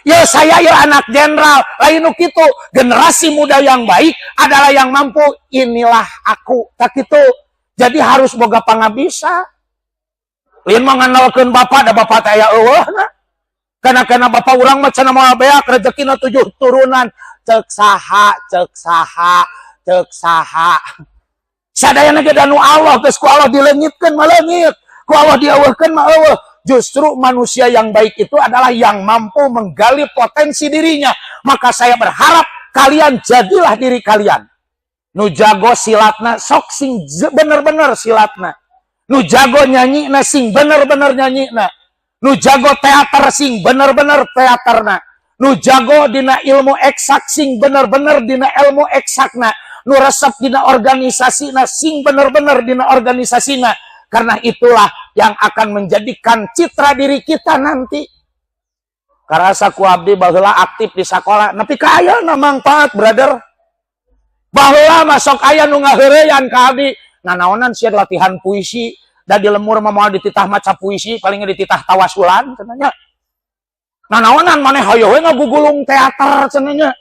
Speaker 1: Ya saya ya anak jenderal, lain kitu. Generasi muda yang baik adalah yang mampu, inilah aku. Tak itu. Jadi harus boga pangabisa. Lain mah nganalkeun bapak, da bapak teh aya eueuhna. Karena bapak urang mah cenah moal beak rezekina 7 turunan. Cek saha. Sadayana ge danu Allah geus ku Allah dileungitkeun mah leungit, ku Allah dieuweuhkeun mah eueuh. Justru manusia yang baik itu adalah yang mampu menggali potensi dirinya. Maka saya berharap kalian jadilah diri kalian. Nu jago silatna sok sing bener-bener silatna. Nu jago nyanyina sing bener-bener nyanyina. Nu jago teater sing bener-bener teaterna. Nu jago dina ilmu eksak sing bener-bener dina ilmu eksakna. Nu resep dina organisasina sing bener-bener dina organisasina. Karena itulah yang akan menjadikan citra diri kita nanti. Karasa ku abdi baheula aktif di sekolah, nepi ka ayeuna manfaat, brother. Baheula masuk aya nu ngaheureyan ka abdi. Nanaonan sia latihan puisi, da di lemur mah moal dititah maca puisi, paling dititah tawasulan cenanya. Nanaonan maneh hayo we ngagugulung teater cenanya.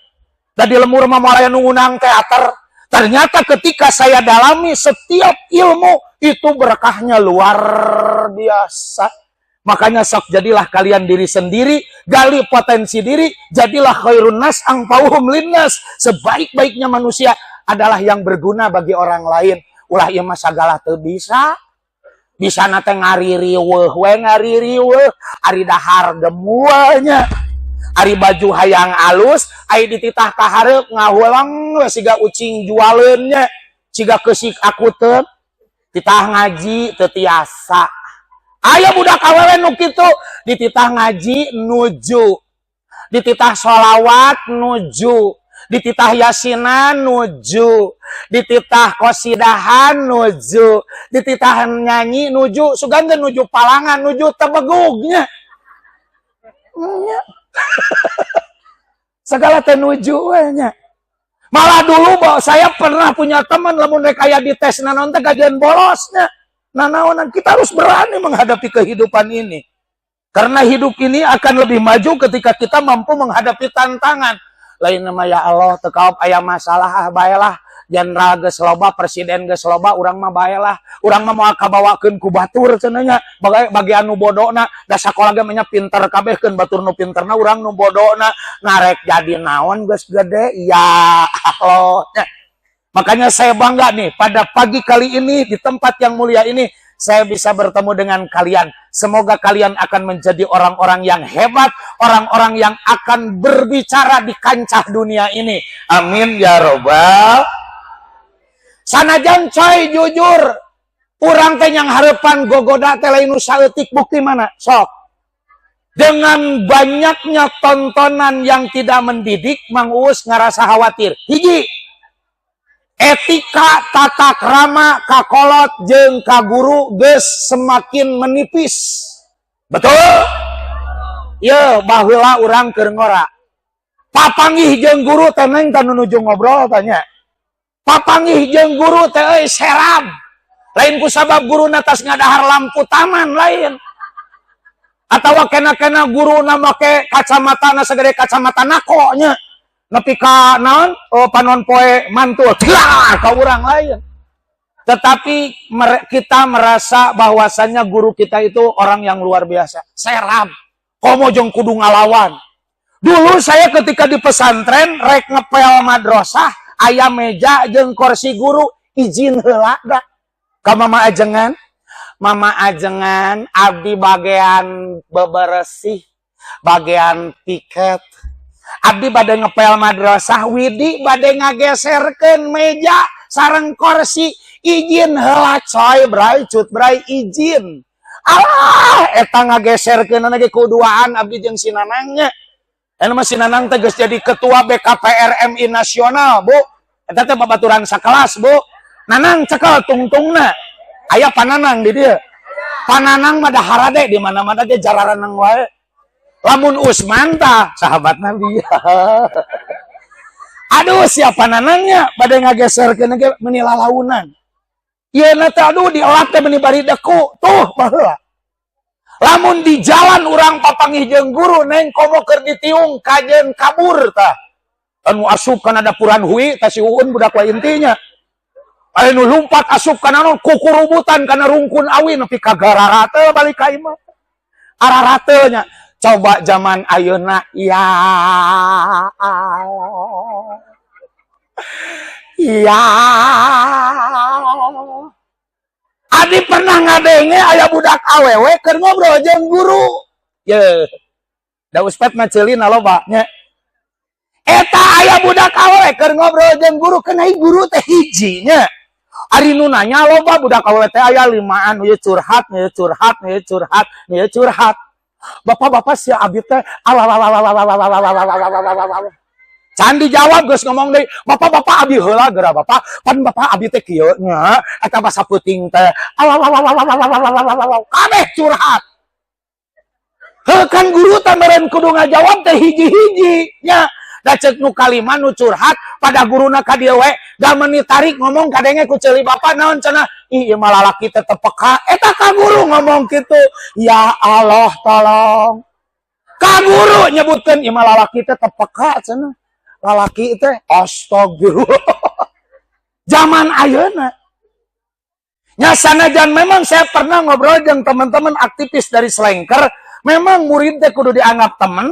Speaker 1: Da di lemur mah moal aya nu ngunang teater. Ternyata ketika saya dalami setiap ilmu itu berkahnya luar biasa. Makanya sok jadilah kalian diri sendiri, gali potensi diri, jadilah khairun nas angpauhum linnas. Sebaik-baiknya manusia adalah yang berguna bagi orang lain. Ulah ieu mah sagala teu bisa. Bisa nate ngaririweuh we ngaririweuh, ari dahar gemuanya. Ari baju hayang alus, ai dititah ka hareup ngahulang we siga ucing jualeunnya, siga keusik akuteun, titah ngaji teu tiasa. Aya budak awewe nu kitu, dititah ngaji nuju, dititah sholawat nuju, dititah yasinan nuju, dititah qosidahan nuju, dititah nyanyi nuju, sugan nuju palangan nuju tebegugnya. Segala tenuju nya. Malah dulu bahwa saya pernah punya teman lamun rek aya di tes naon teh gajian bolosnya. Nanaonan kita harus berani menghadapi kehidupan ini. Karena hidup ini akan lebih maju ketika kita mampu menghadapi tantangan. Lain nama ya Allah teu aya masalah baelah. Jenderal geus loba, presiden geus loba, urang mah baelah. Urang mah moal kabawakeun ku batur cenanya. Bagi anu bodona, da sakola ge nya pinter kabeh keun batur nu pinterna, urang nu bodona. Narek jadi naon geus gede? Ya Allah. Makanya saya bangga nih pada pagi kali ini di tempat yang mulia ini saya bisa bertemu dengan kalian. Semoga kalian akan menjadi orang-orang yang hebat, orang-orang yang akan berbicara di kancah dunia ini. Amin ya robbal. Sanajan coy jujur, urang teh yang harapan gogoda teh lain saeutik bukti mana? Sok. Dengan banyaknya tontonan yang tidak mendidik, Mang Uus ngarasa khawatir. Hiji, etika tata krama kakolot jeung ka guru geus semakin menipis. Betul? Ye, baheula urang keur ngora. Papanggih jeung guru teh neng tanu nuju ngobrol tanya. Papanggih jeung guru teh euy serab. Lain ku sabab guruna tas ngadahar lampu taman lain. Atawa kena-kena guruna make kacamata sagede kacamata nako nya. Nepi ka naon? Panon poe mantul. Tah ka urang lain. Tetapi kita merasa bahwasannya guru kita itu orang yang luar biasa. Serab. Komo jeung kudu ngalawan. Dulu saya ketika di pesantren rek ngepel madrasah, aya meja jeung kursi guru, izin heula da. Ka mama ajengan. Mama ajengan abdi bagian beberesih, bagian tiket. Abdi bade ngepel madrasah, widi bade ngageserkeun meja sareng kursi, izin heula coy bray, cut bray izin. Alah, eta ngageserkeun ge kuduaan abdi jeung si Nanangnya. Anu mah si Nanang teh geus jadi ketua BKPRMI nasional, Bu. Eta teh babaturan sakelas, Bu. Nanang cekel tungtungna. Aya pananang di dieu. Pananang mah dahar ade di mana-mana ge jararanang wae. Lamun Usman tah sahabat Nabi. Aduh, siapa nanangnya bade ngageserkeun ge meuni lalaunan. Ieu na teh aduh diolat teh meuni bari deku. Tuh baheula. Lamun di jalan urang papanggih jeung guru neng komo keur ditiung kajen kabur tah. Anu asup kana dapuran hui tah si Uun budak lain intinya. Anu lumpat asup kana naon kukurubutan kana rungkun awi nepi ka garara teh balik ka imah. Arara teh nya. Coba zaman ayeuna, ya Allah. Ya. Adi pernah ngadenge aya budak awewe keur ngobrol jeung guru. Ye. Da Ustad mah ceulina loba nya. Eta aya budak awewe keur ngobrol jeung guru, kenai guru teh hiji nya. Ari nu nanya loba budak awewe teh aya 5an, ieu curhat, ieu curhat, ieu curhat, ieu curhat. Bapak-bapak si abdi teh can dijawab geus ngomong deui. Bapak-bapak abdi heula geura bapak. Pan bapak abdi teh kieu nya eta basa peuting teh. Kabeh curhat. Heuh kan guru teh meureun kudu ngajawab teh hiji-hiji nya. Da ceuk nu kalima nu curhat pada guruna ka dieu we, da meuni tarik ngomong kadenge ku ceuli bapak naon cenah. Ih ieu mah lalaki teh teu peka. Eta ka guru ngomong kitu. Ya Allah tolong. Ka guru nyebutkeun ieu mah lalaki teh teu peka cenah. Lalaki teh astagfirullah. Zaman ayeuna. Nya sanajan memang saya pernah ngobrol jeung teman-teman aktivis dari Slengker, memang murid teh kudu dianggap teman.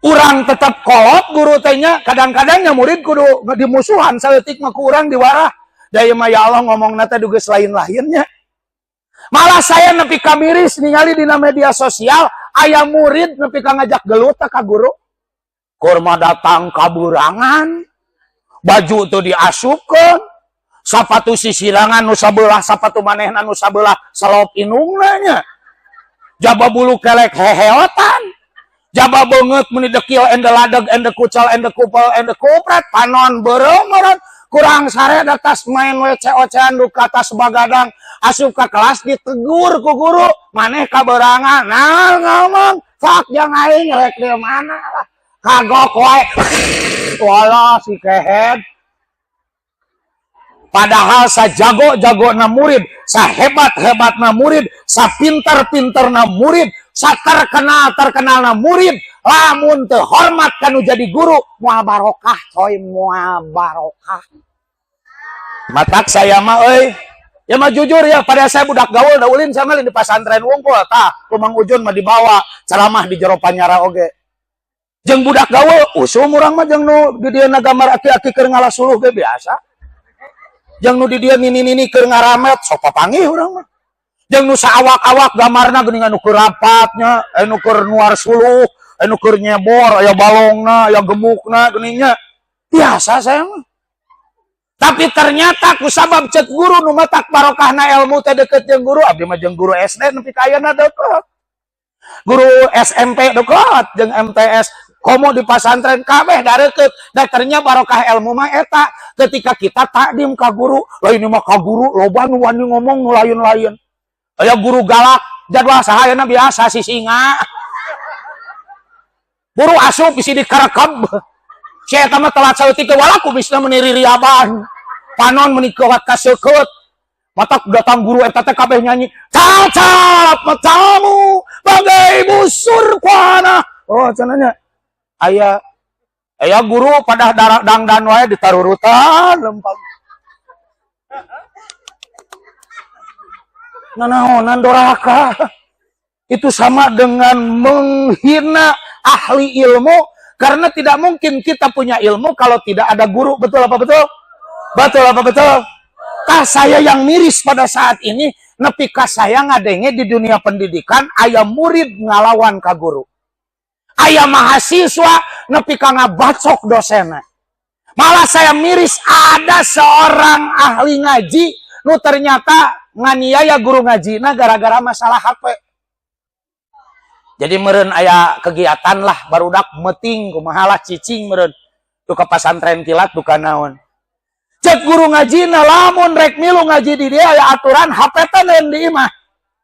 Speaker 1: Urang tetap kolot guru tehnya, kadang-kadangnya murid kudu dimusuhan saeutik mah ku urang diwarah. Da ieu mah ya Allah ngomongna teh dugeus lain-lainnya. Malah saya nepi ka miris ningali dina media sosial aya murid nepi ka ngajak gelut ka guru. Kurma datang kaburangan, baju tuh diasupkeun, sapatu sisirangan nu sabelah sapatu manehna nu sabelah salop inungna nya. Jaba bulu kelek heheotan. Jaba banget meni dekil ende ladeg ende kucal ende kupel ende kupret panon beureumeun kurang sare atas main wece-ocean du ka atas bagadang asup ka kelas ditegur ku guru maneh kaberangan nah ngomong fak jang aing rek di mana lah kagok wae wala si kehed. Padahal sajago-jagona murid, sahebat-hebatna murid, sapinter-pinterna murid, saterkenal-terkenalna murid, lamun teu hormat kanu jadi guru, moal barokah coy, moal barokah. Matak saya mah euy, ya mah jujur ya, pada saya budak gaul da ulin saya mah di pasantren wungkul tah, ku Mang Ujun mah dibawa ceramah di jero Panyara oge. Jeung budak gaul, usum urang mah jeung nu di dieu gambar aki-aki keur ngalasuluh ge biasa. Yang nu di dia nini keur ngaramet sok papanggih urang mah. Yang nu saawak-awak gamarna geuningan nu keur rapatnya, nu keur nuar suluh, nu keur nyebor, aya balongna, aya gemukna geuninnya. Biasa saya mah. Tapi ternyata ku sabab ceuk guru nu matak barokahna ilmu teh deukeut jeung guru, abdi mah jeung guru SD nepi ka ayeuna deukeut. Guru SMP deukeut jeung MTS komo di pasantren kabeh dareukeut. Da ternyata barokah ilmu mah eta ketika kita takdim ka guru, lain mah ka guru loba nu wani ngomong nu lain-lain. Aya guru galak, jadwal sahayeuna biasa si singa. Guru asup bisi dikarekeb. Si eta mah telat saeutik teh walaku bisna meuni ririaban. Panon meuni kawat kaseukeut. Matak datang guru eta teh kabeh nyanyi, "Cacap matamu bagai busur panah." Oh cenanya. Aya guru pada dangdan wae ditarurutan lempang. Nanaonan doraka. Itu sama dengan menghina ahli ilmu karena tidak mungkin kita punya ilmu kalau tidak ada guru. Betul apa betul? Betul apa betul? Kah saya yang miris pada saat ini nepi ka saya ngadenge di dunia pendidikan aya murid ngalawan ka guru. Aya mahasiswa nepi ka ngabacok dosenna. Malah saya miris ada seorang ahli ngaji nu ternyata nganiaya guru ngajina gara-gara masalah HP. Jadi meureun aya kegiatan lah barudak meting kumaha lah cicing meureun tu ka pasantren kilat duka naon. Cek guru ngajina lamun rek milu ngaji di dia aya aturan HP teh neun di imah.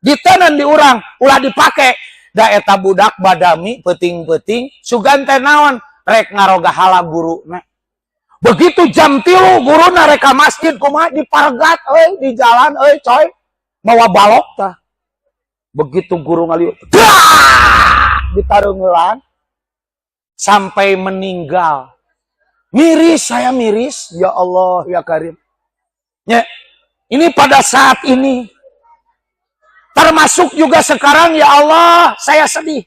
Speaker 1: Diteuneun di urang ulah dipake. Da eta budak badami peuting-peuting sugan teh naon rek ngaroga hala guruna. Begitu jam 3 guruna rek ka masjid kumaha dipargat euy di jalan euy coy mawa balok tah. Begitu guru ngalieu ditareungeun sampai meninggal. Miris saya miris, ya Allah ya Karim. Ya, ini pada saat ini termasuk juga sekarang ya Allah saya sedih.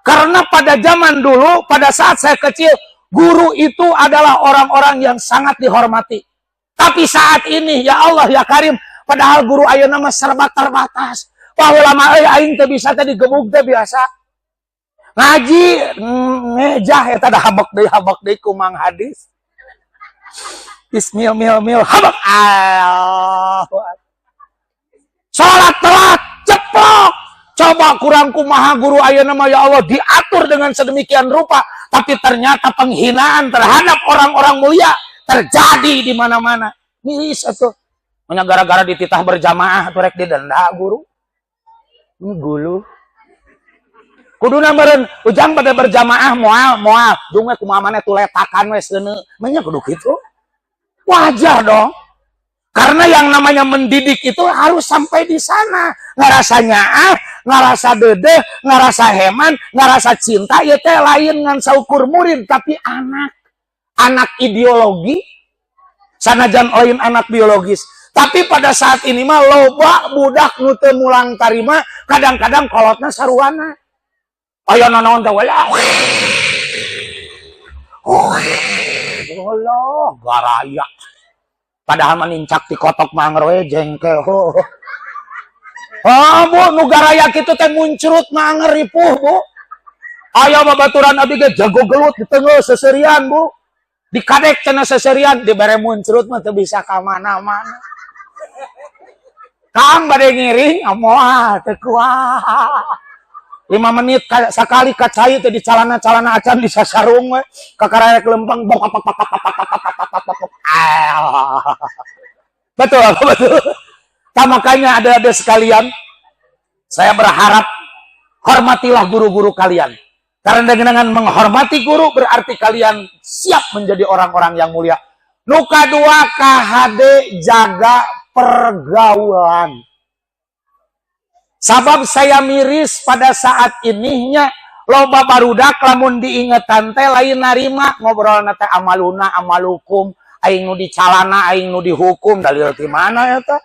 Speaker 1: Karena pada zaman dulu, pada saat saya kecil, guru itu adalah orang-orang yang sangat dihormati. Tapi saat ini, ya Allah, ya Karim, padahal guru ayeuna mah serba terbatas. Wah, ulama aing teu bisa tadi gebug teh biasa. Ngaji ngejah eta da habak deui ku mang hadis. Bismillah habak. Salat telat ceplok. Coba kurang kumaha guru ayeuna mah ya Allah diatur dengan sedemikian rupa, tapi ternyata penghinaan terhadap orang-orang mulia terjadi di mana-mana. Miris atuh. Nya gara-gara dititah berjamaah turek didenda guru. Ini gulu. Kuduna meureun ujang pada berjamaah moal. Dung we kumaha maneh tuletakan we seuneu. Menya kudu kitu. Wajar dong. Karena yang namanya mendidik itu harus sampai di sana. Ngarasa nyaah, ngarasa dedeh, ngarasa heman, ngarasa cinta, ya teh lain ngan saukur murid, tapi anak ideologi, sanajan lain anak biologis. Tapi pada saat ini mah loba budak nu teu mulang tarima, kadang-kadang kolotna saruana. Aya nanaon teh wala. Allah, garaya. Padahal manincak ti kotok mangroe jengkel. Bu, nu garaya kitu teh muncrut manger ripuh, Bu. Aya babaturan abdi ge jago gelut di tengah seserian, Bu. Dikadek cenah seserian, dibere muncrut mah teu bisa ka mana-mana. Kang bade ngiring, moal teu kuat. 5 menit sakali kacai teh di calana-calana acan di sasarung we kakaraya kelempang betul. Nah, makanya ada sekalian, saya berharap hormatilah guru-guru kalian, karena dengan menghormati guru berarti kalian siap menjadi orang-orang yang mulia. Nu kadua KHD jaga pergaulan. Sabab saya miris pada saat ininya loba barudak lamun diingetan teh lain narima ngobrolna teh amaluna amalukum aing nu dicalana aing nu dihukum dalil ti mana eta?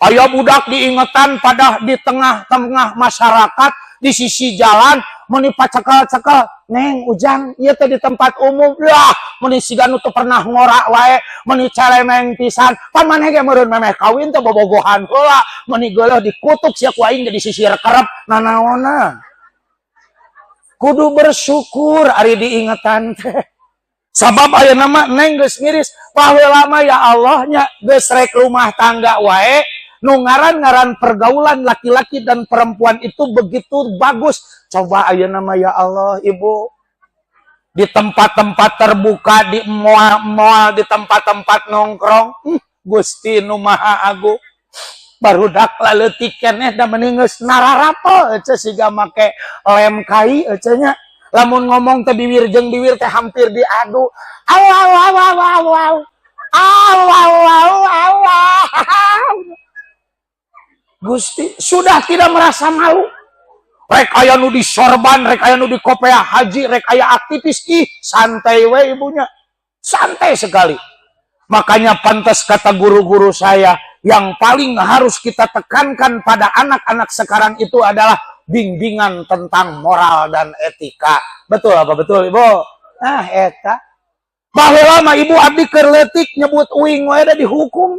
Speaker 1: Aya budak diingetan pada di tengah-tengah masyarakat di sisi jalan meni pacekel-cekel, "Neng Ujang, ieu teh di tempat umum." Lah, meni siga nu teu pernah ngora wae, meni celemeng pisan. Pan maneh ge meureun memeh kawin teh bobogohan heula, meni geuleuh dikutuk sia ku aing jadi sisir kerep nanaonna. Kudu bersyukur ari diingetan teh. Sabab ayeuna mah neng geus miris, baheula mah ya Allah nya geus rek rumah tangga wae. Nu ngaran-ngaran pergaulan laki-laki dan perempuan itu begitu bagus. Coba ayeuna mah ya Allah, Ibu. Di tempat-tempat terbuka, di moal-moal, di tempat-tempat nongkrong. Gusti nu Maha Agung. Barudak laleutik keneh da meni geus nararapel ece siga make lem kai ece nya. Lamun ngomong teh bibir jeung bibir teh hampir diadu. Allah. Gusti sudah tidak merasa malu. Rek aya nu di sorban, rek aya nu di kopea haji, rek aya aktivis, santai we ibunya. Santai sekali. Makanya pantas kata guru-guru saya, yang paling harus kita tekankan pada anak-anak sekarang itu adalah bimbingan tentang moral dan etika. Betul apa betul, Ibu? Nah, eta. Baheula mah Ibu abdi keur leutik nyebut uing wae da dihukum.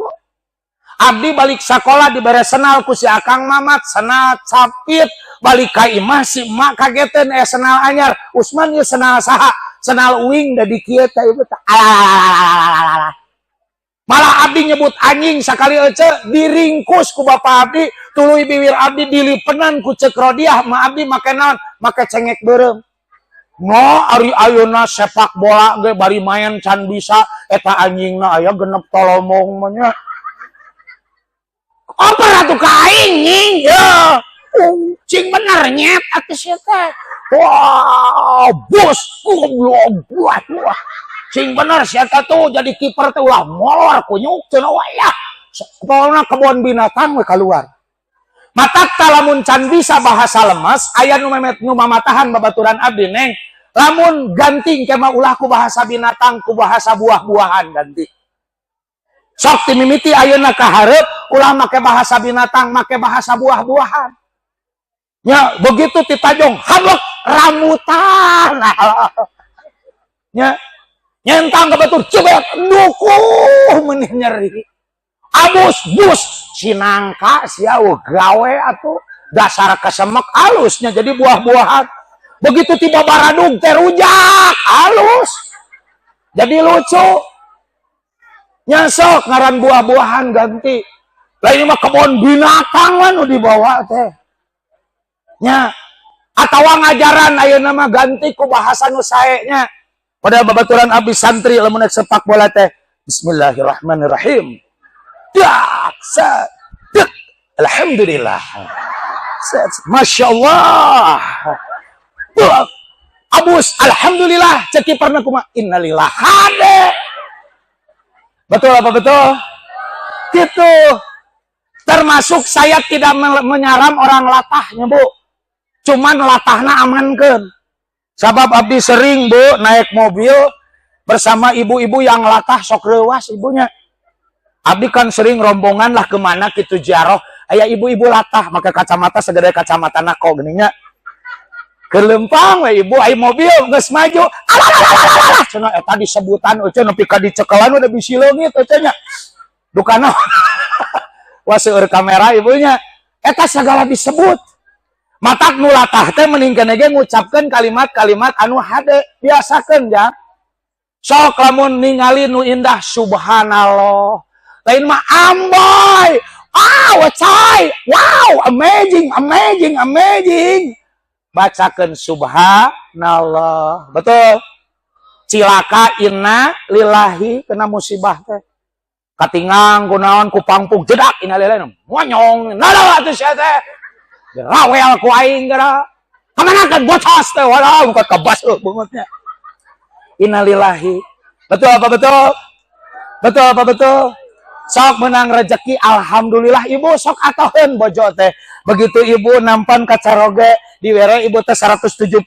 Speaker 1: Abdi balik sekolah dibere senal ku si Akang Mamat, senal capit, balik ka imah si emak kageteun senal anyar. Usman ye senal saha? Senal uing da di kieu teh Ibu teh. Malah abdi nyebut anjing sakali ece diringkus ku bapak abdi, tuluy bibir abdi dilipenan ku ceuk rodiah, ma abdi make naon? Make cengek beureum. Ngo ari ayeuna sepak bola ge bari main can bisa eta anjingna aya genep tolomong mah nya. Apa atuh ka aing nying ya. Cing bener nyet atuh sia teh. Wah, bos goblok buat. Cing bener sia teh tuh jadi kiper teh ulah molor kunyuk cenah wayah. Pokona kebon binatang we keluar. Matak lamun can bisa bahasa lemes aya nu memet nu mamatahan babaturan abdi neng. Lamun ganting ke mah ulah ku bahasa binatang ku bahasa buah-buahan ganti. Sok timimiti ayeuna ka hareup ulah make bahasa binatang, make bahasa buah-buahan. nya begitu titajong hablok rambutan nya nyentang ke batur cebet dukuh menih nyeri abus bus sinangka siau gawe atuh dasar kesemek halusnya jadi buah-buahan begitu tiba baradung terujak halus jadi lucu nyasok ngaran buah-buahan ganti lain mah kebon binatang anu dibawa teh nya atawa ngajaran ayeuna mah ganti ku bahasa nu sae nya pada babaturan abdi santri lamun sepak bola teh bismillahirrahmanirrahim dak set alhamdulillah set masyaallah abus alhamdulillah ceki pernah kumaha innalillah hade betul apa betul gitu termasuk saya tidak menyaram orang latahnya bu cuman latahna amankan sabab abdi sering bu naik mobil bersama ibu-ibu yang latah sok leuwas ibunya abdi kan sering rombongan lah kemana gitu jaroh aya ibu-ibu latah maka kacamata segede kacamata nako geuninnya kelempang we ibu ai mobil geus maju alah cenah eta disebutan euceun nepi ka dicekelan udah bisi leungit euceun nya dukana waseur kamera ibunya eta segala disebut matak nu latah teh mending keneh ge ngucapkeun kalimat-kalimat anu hade biasakeun ja sok lamun ningali nu indah subhanallah lain mah amboy wacai wow amazing amazing amazing bacakeun subhanallah betul cilaka inna lillahi kena musibah teh katingang kunaon ku pangpung jedak innalillahi monyong nada atuh sia teh rawel ku aing gara kamanakeun bocos teh walau engko kebas beungeutnya innalillahi betul apa betul betul apa betul sok menang rezeki alhamdulillah ibu sok atoheun bojo teh begitu ibu nampan kacaroge dibere ibu teh 175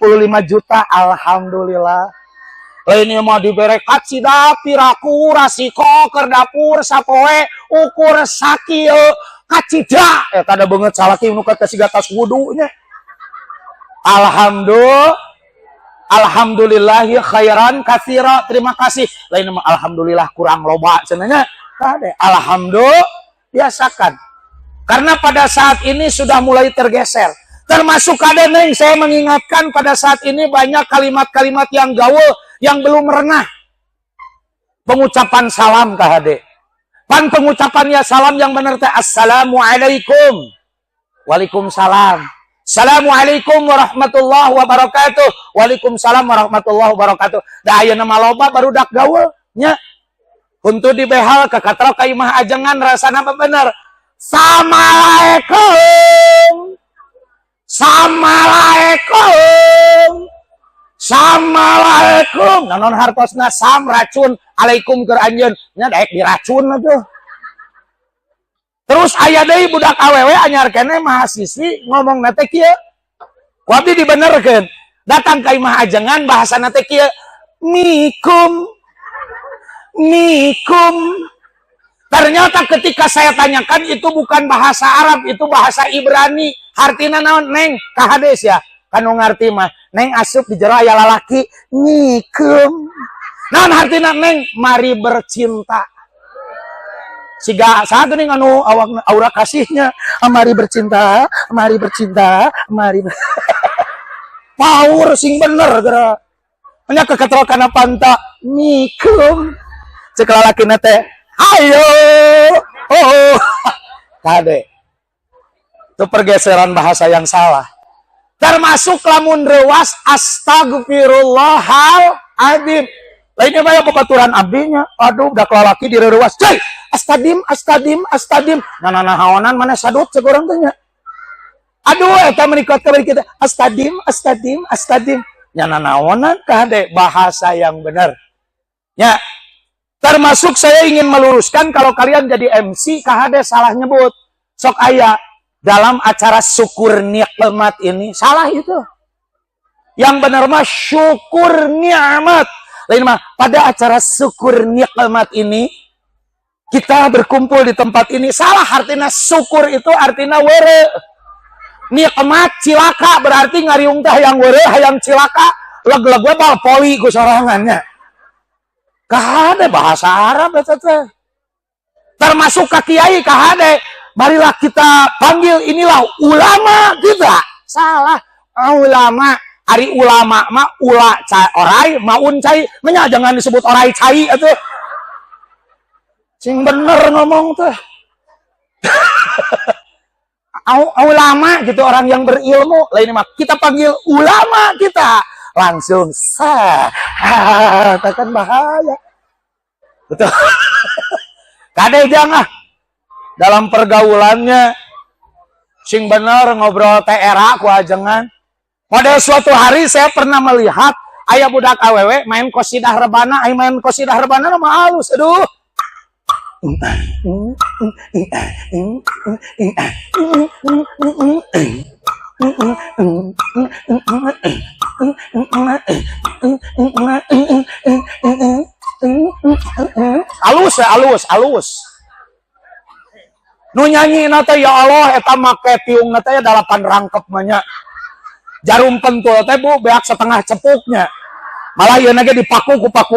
Speaker 1: juta alhamdulillah lain mah dibere kacida piraku rasiko keur dapur sapoe ukur sakieu kacida eta da beungeut salaki nu ka siga tas wudu nya alhamdulillahi khairan katsira terima kasih lain mah alhamdulillah kurang loba cenanya kade alhamdulillah biasakan karena pada saat ini sudah mulai tergeser termasuk kade neng saya mengingatkan pada saat ini banyak kalimat-kalimat yang gaul yang belum merenah pengucapan salam ke hade pan pengucapannya salam yang benar teh assalamualaikum waalaikumsalam assalamualaikum warahmatullahi wabarakatuh waalaikumsalam warahmatullahi wabarakatuh da ayeuna mah loba barudak gaul nya untuk dibehal ke katrok ka imah ajengan rasana apa bener Assalamualaikum Assalamualaikum Assalamualaikum nanon hartosna sam racun alaikum keur anjeun nya daek diracun atuh terus aya deui budak awewe anyar keneh mahasiswi ngomong na teh kieu ku abdi dibenerkeun datang ka imah ajengan bahasana teh kieu mikum ternyata ketika saya tanyakan itu bukan bahasa Arab itu bahasa Ibrani artina naon neng kahades ya kanu ngarti mah neng asup di jero aya lalaki nikum naon artina neng mari bercinta siga satu nih anu awak aura kasihnya mari bercinta mari power sing bener geura nya keketrokan panta nikum cek lalakina teh ayo oh kade itu pergeseran bahasa yang salah termasuk lamun rewas astagfirullahaladzim lainnya banyak pembaturan abdinya aduh udah lalaki direwas cai astadim nah haonan mana sadut cek orang tanya aduh eta menikot ka kita astadim nya naonan kade bahasa yang benar ya termasuk saya ingin meluruskan kalau kalian jadi MC kahade salah nyebut sok aya dalam acara syukur nikmat ini salah itu yang benar mah syukur nikmat lain mah pada acara syukur nikmat ini kita berkumpul di tempat ini salah artinya syukur itu artinya were nikmat cilaka berarti ngariung teh hayang weureuh hayang cilaka leg-leg we bal poli ku sorangannya. Kahade bahasa Arab eta teh. Termasuk ka kiai kahade. Marilah kita panggil inilah ulama kita. Salah. Ulama, ari ulama mah ula cai orai maun cai. Nya jangan disebut orai cai atuh. Sing bener ngomong teh. Ulama gitu orang yang berilmu. Lain mah kita panggil ulama kita. Langsung takkan bahaya. Betul. Kade jangan dalam pergaulannya sing bener ngobrol teh era ku ajengan. Model suatu hari saya pernah melihat aya budak awewe main qosidah rebana, main qosidah rebana mah halus. Aduh. Alus. Nu nyanyi nate ya Allah eta make tiung nate ya 8 rangkep nya. Jarum pentul teh Bu beak setengah cepuknya. Malah ieu ge dipaku ku paku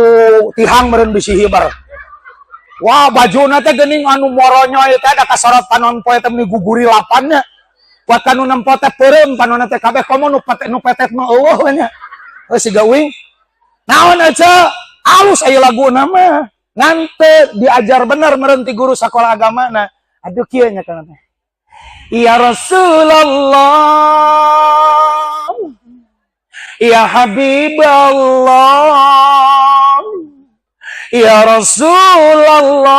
Speaker 1: tihang meureun bisi hibar. Wah, bajuna teh geuning anu moronyo ieu teh da kasorot panon poe teh guguri lapannya. Buat kanu nempo teh peureum panonna teh kabeh komo nu petet mah eueuh nya. Siga uing. Naon aja alus aya laguna mah. Ngan teu diajar bener meureun ti guru sakola agamana. Aduh kieu nya kana teh. Ya Rasulullah. Ya Habiballah. Ya Rasulullah.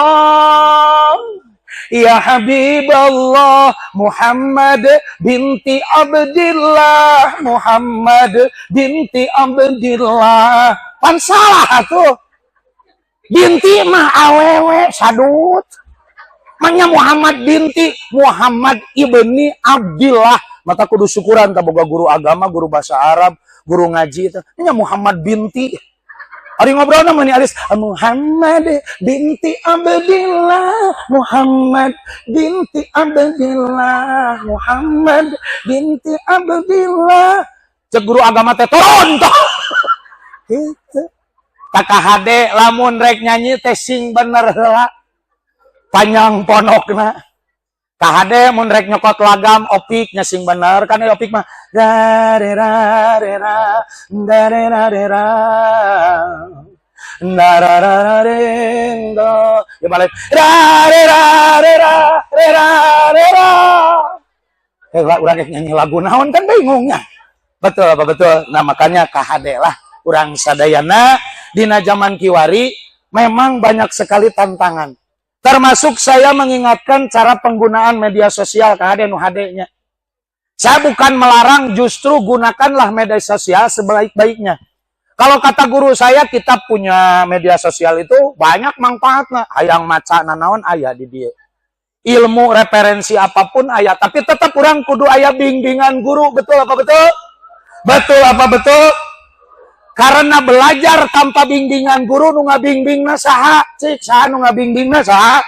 Speaker 1: Ya Habiballah. Muhammad binti Abdillah. Muhammad binti Abdillah. Pan salah tuh. Binti mah awewe sadut. Manya Muhammad binti Muhammad ibni Abdillah. Mata kudu syukuran ka boga guru agama, guru bahasa Arab, guru ngaji itu. Nya Muhammad binti. Ari ngobrol nama nih Aris Muhammad binti Abdillah, Muhammad binti Abdillah, Muhammad binti Abdillah. Cek guru agama teh turun toh. Gitu. Takahade lamun rek nyanyi teh sing bener heula. Panjang ponokna. Kahade mun rek nyokot lagam opik nya sing bener kan opik mah da re ra re ra da re ra re ra da ra ra ra re do ya balik ra re ra re ra re ra re ra urang nyanyi lagu naon kan bingungnya. Betul apa betul. Nah makanya kahade lah urang sadayana dina zaman kiwari memang banyak sekali tantangan. Termasuk saya mengingatkan cara penggunaan media sosial ke nu HD-nya. Saya bukan melarang, justru gunakanlah media sosial sebaik-baiknya. Kalau kata guru saya, kita punya media sosial itu banyak manfaatnya. Hayang maca nanaon aya di dia. Ilmu referensi apapun aya, tapi tetap kurang kudu aya bimbingan guru. Betul apa betul? Betul apa betul? Karena belajar tanpa bimbingan guru nu ngabimbingna saha? Cik, saha nu ngabimbingna saha?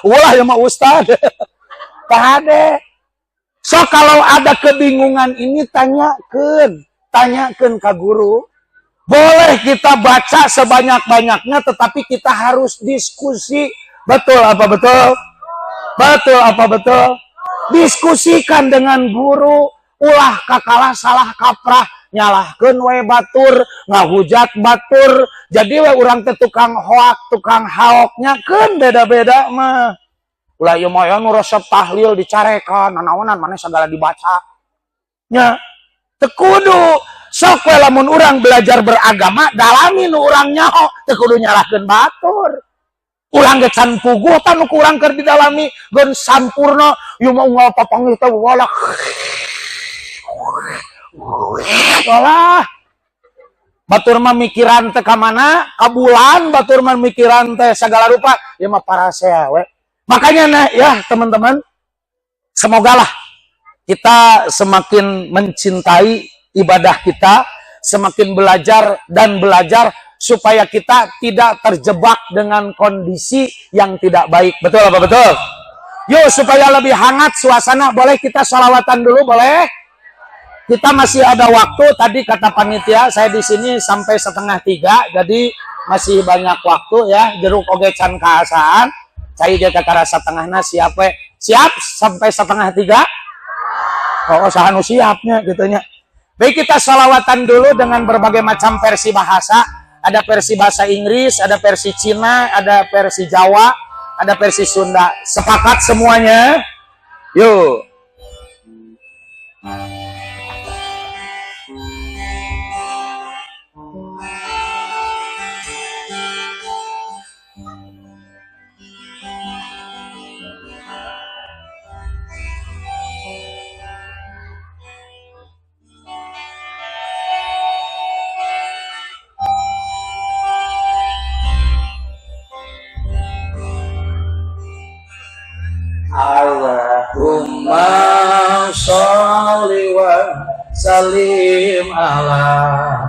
Speaker 1: Ulah ya mah ustad. Kahade. So kalau ada kebingungan ini tanyakeun ka guru. Boleh kita baca sebanyak-banyaknya tetapi kita harus diskusi. Betul apa betul? Betul apa betul? Diskusikan dengan guru, ulah kakalah salah kaprah, nyalahkeun we batur, ngahujat batur. Jadi we urang teh tukang hoak, tukang haoknya keun beda-beda mah. Ulah ieu mah nu resep tahlil dicarekan, nanaonan maneh sagala dibaca. Nya teu kudu. Sok we lamun urang belajar beragama, dalami nu urang nyaho, teu kudu nyalahkeun batur. Ulang ge can puguh tan nu urang keur didalami geun sampurna ieu mah unggal papanggih teh walak. Walah. Batur mah mikiran teh ka mana? Ka bulan, batur mah mikiran teh sagala rupa, ieu mah parasea we. Makanya nah ya teman-teman, semogalah kita semakin mencintai ibadah kita, semakin belajar dan belajar supaya kita tidak terjebak dengan kondisi yang tidak baik. Betul apa betul? Yuk, supaya lebih hangat suasana, boleh kita sholawatan dulu, boleh? Kita masih ada waktu. Tadi kata panitia, saya di sini sampai 2:30, jadi masih banyak waktu ya. Jeruk oge can kaasaan. Cai dia kakara 2:30 siap we. Siap sampai 2:30? Oh, sahanu siapnya gitunya. Baik, kita sholawatan dulu dengan berbagai macam versi bahasa. Ada versi bahasa Inggris, ada versi Cina, ada versi Jawa, ada versi Sunda. Sepakat semuanya? Yuk. Allahumma sholli wa sallim ala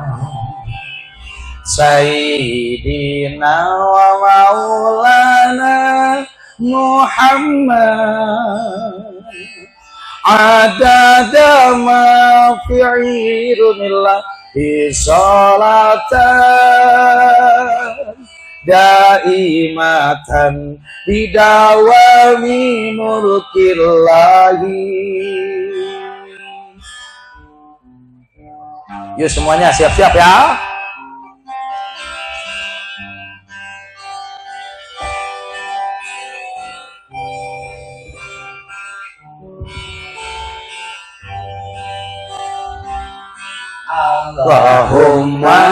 Speaker 1: Sayyidina wa maulana Muhammad adada ma fi'irunillahi sholatan daimatan bidawami mulkillahi. Yuk semuanya siap-siap ya. Allahumma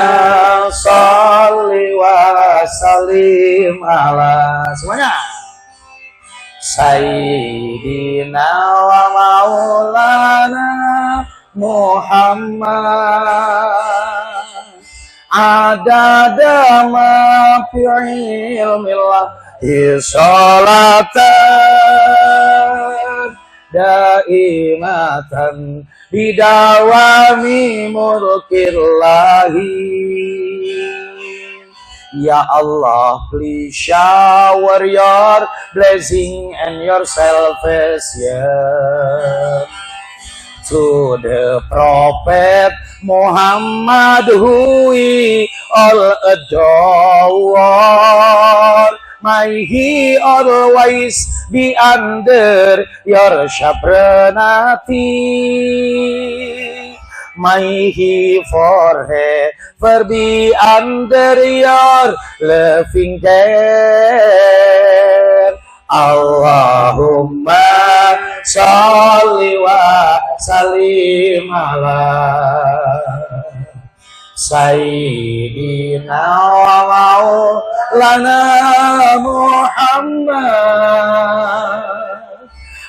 Speaker 1: sholli wa sallim ala semuanya Sayyidina wa maulana Muhammad adada ma fi ilmillahi sholatan daimatan bidawami mulkillahi. Ya Allah, please shower your blessing and your salvation to the Prophet Muhammad who we all adore. May he always be under your sovereignty. May he forever be under your loving care. Allahumma sholli wa sallim ala Sayyidina wa maulana Muhammad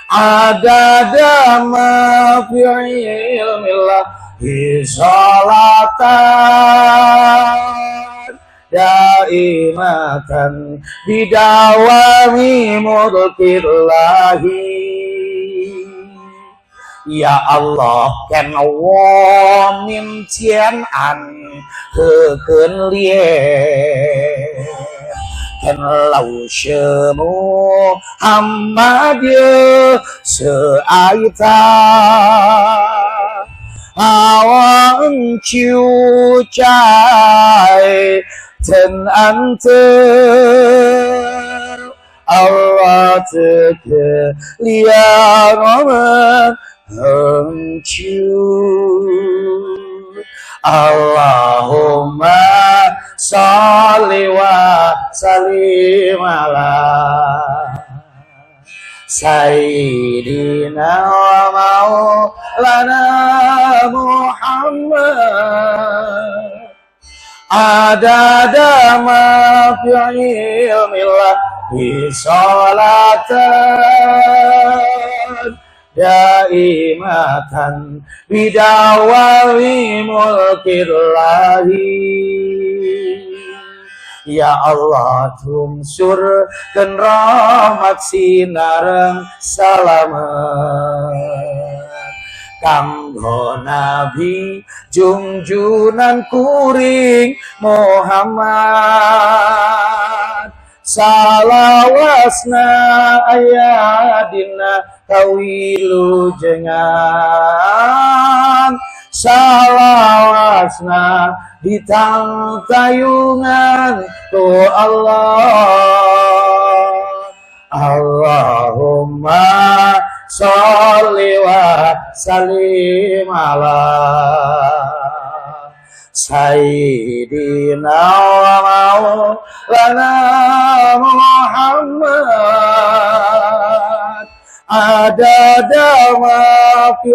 Speaker 1: adada ma fi ilmillahi sholatan daimatan bidawami mulkillahi. Ya Allah, ken wo min chien an hư cơn liệt ken lau shơ mu Muhammad sơ ai ta awan chiu chai thân an tư Allah thực lia ngõ hồng chiu. Allahumma sholli wa sallim ala Sayyidina wa maulana Muhammad adada ma fi ilmillahi sholatan daimatan bidawami mulkillahi. Ya Allah, tumsur dan rahmat sinareng salamet kanggo Nabi junjunan kuring Muhammad salawasna ayadina kawilu jengan salawasna ditang tayungan tu Allah Allahumma sholli wa sallim ala Sayyidina wa maulana Muhammad adada ma fi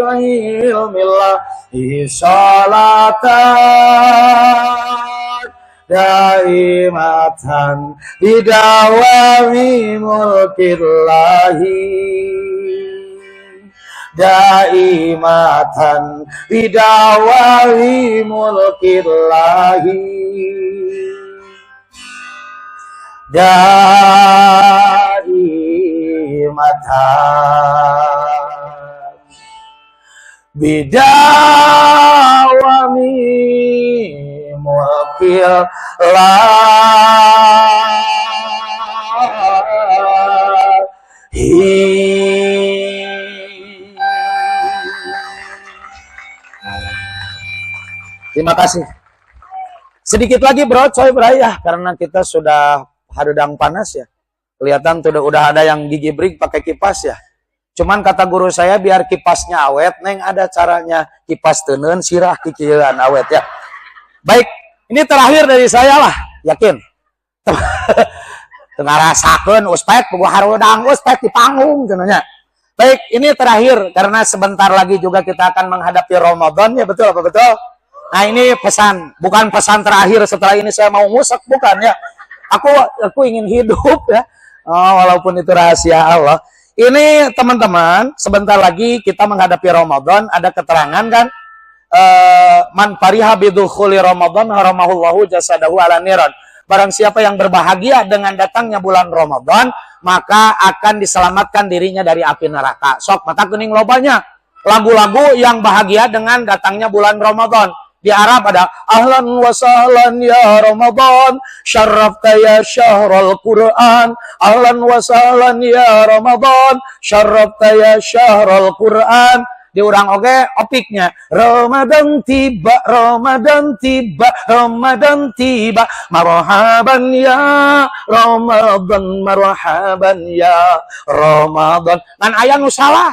Speaker 1: ilmillahi salatan daimatan bidawami mulkillahi daimatan bidawami mulkillahi daimatan bidawami mulkillahi. Terima kasih. Sedikit lagi bro, coy berayah karena kita sudah hadudang panas ya. Kelihatan udah ada yang gigi break pakai kipas ya. Cuman kata guru saya biar kipasnya awet, neng ada caranya kipas teuneun sirah kikieuan awet ya. Baik, ini terakhir dari saya lah, yakin. Tengah rasakeun uspek boga harudang uspek di panggung cenanya. Baik, ini terakhir karena sebentar lagi juga kita akan menghadapi Ramadan ya, betul apa betul? Nah ini pesan, bukan pesan terakhir setelah ini saya mau ngusak, bukan ya. Aku ingin hidup ya, walaupun itu rahasia Allah. Ini teman-teman, sebentar lagi kita menghadapi Ramadan, ada keterangan kan, man fariha bidukhuli Ramadan haramahullahu jasadahu ala niran. Barang siapa yang berbahagia dengan datangnya bulan Ramadan, maka akan diselamatkan dirinya dari api neraka. Sok mata kening lobanya lagu-lagu yang bahagia dengan datangnya bulan Ramadan. Di Arab ada ahlan wa sahlan ya Ramadan, syarrafta ya syahrul Quran. Ahlan wa sahlan ya Ramadan, syarrafta ya syahrul Quran. Diurang oge opiknya Ramadan tiba, Ramadan tiba, Ramadan tiba, marhaban ya Ramadan, marhaban ya Ramadan. Ngan aya nu salah.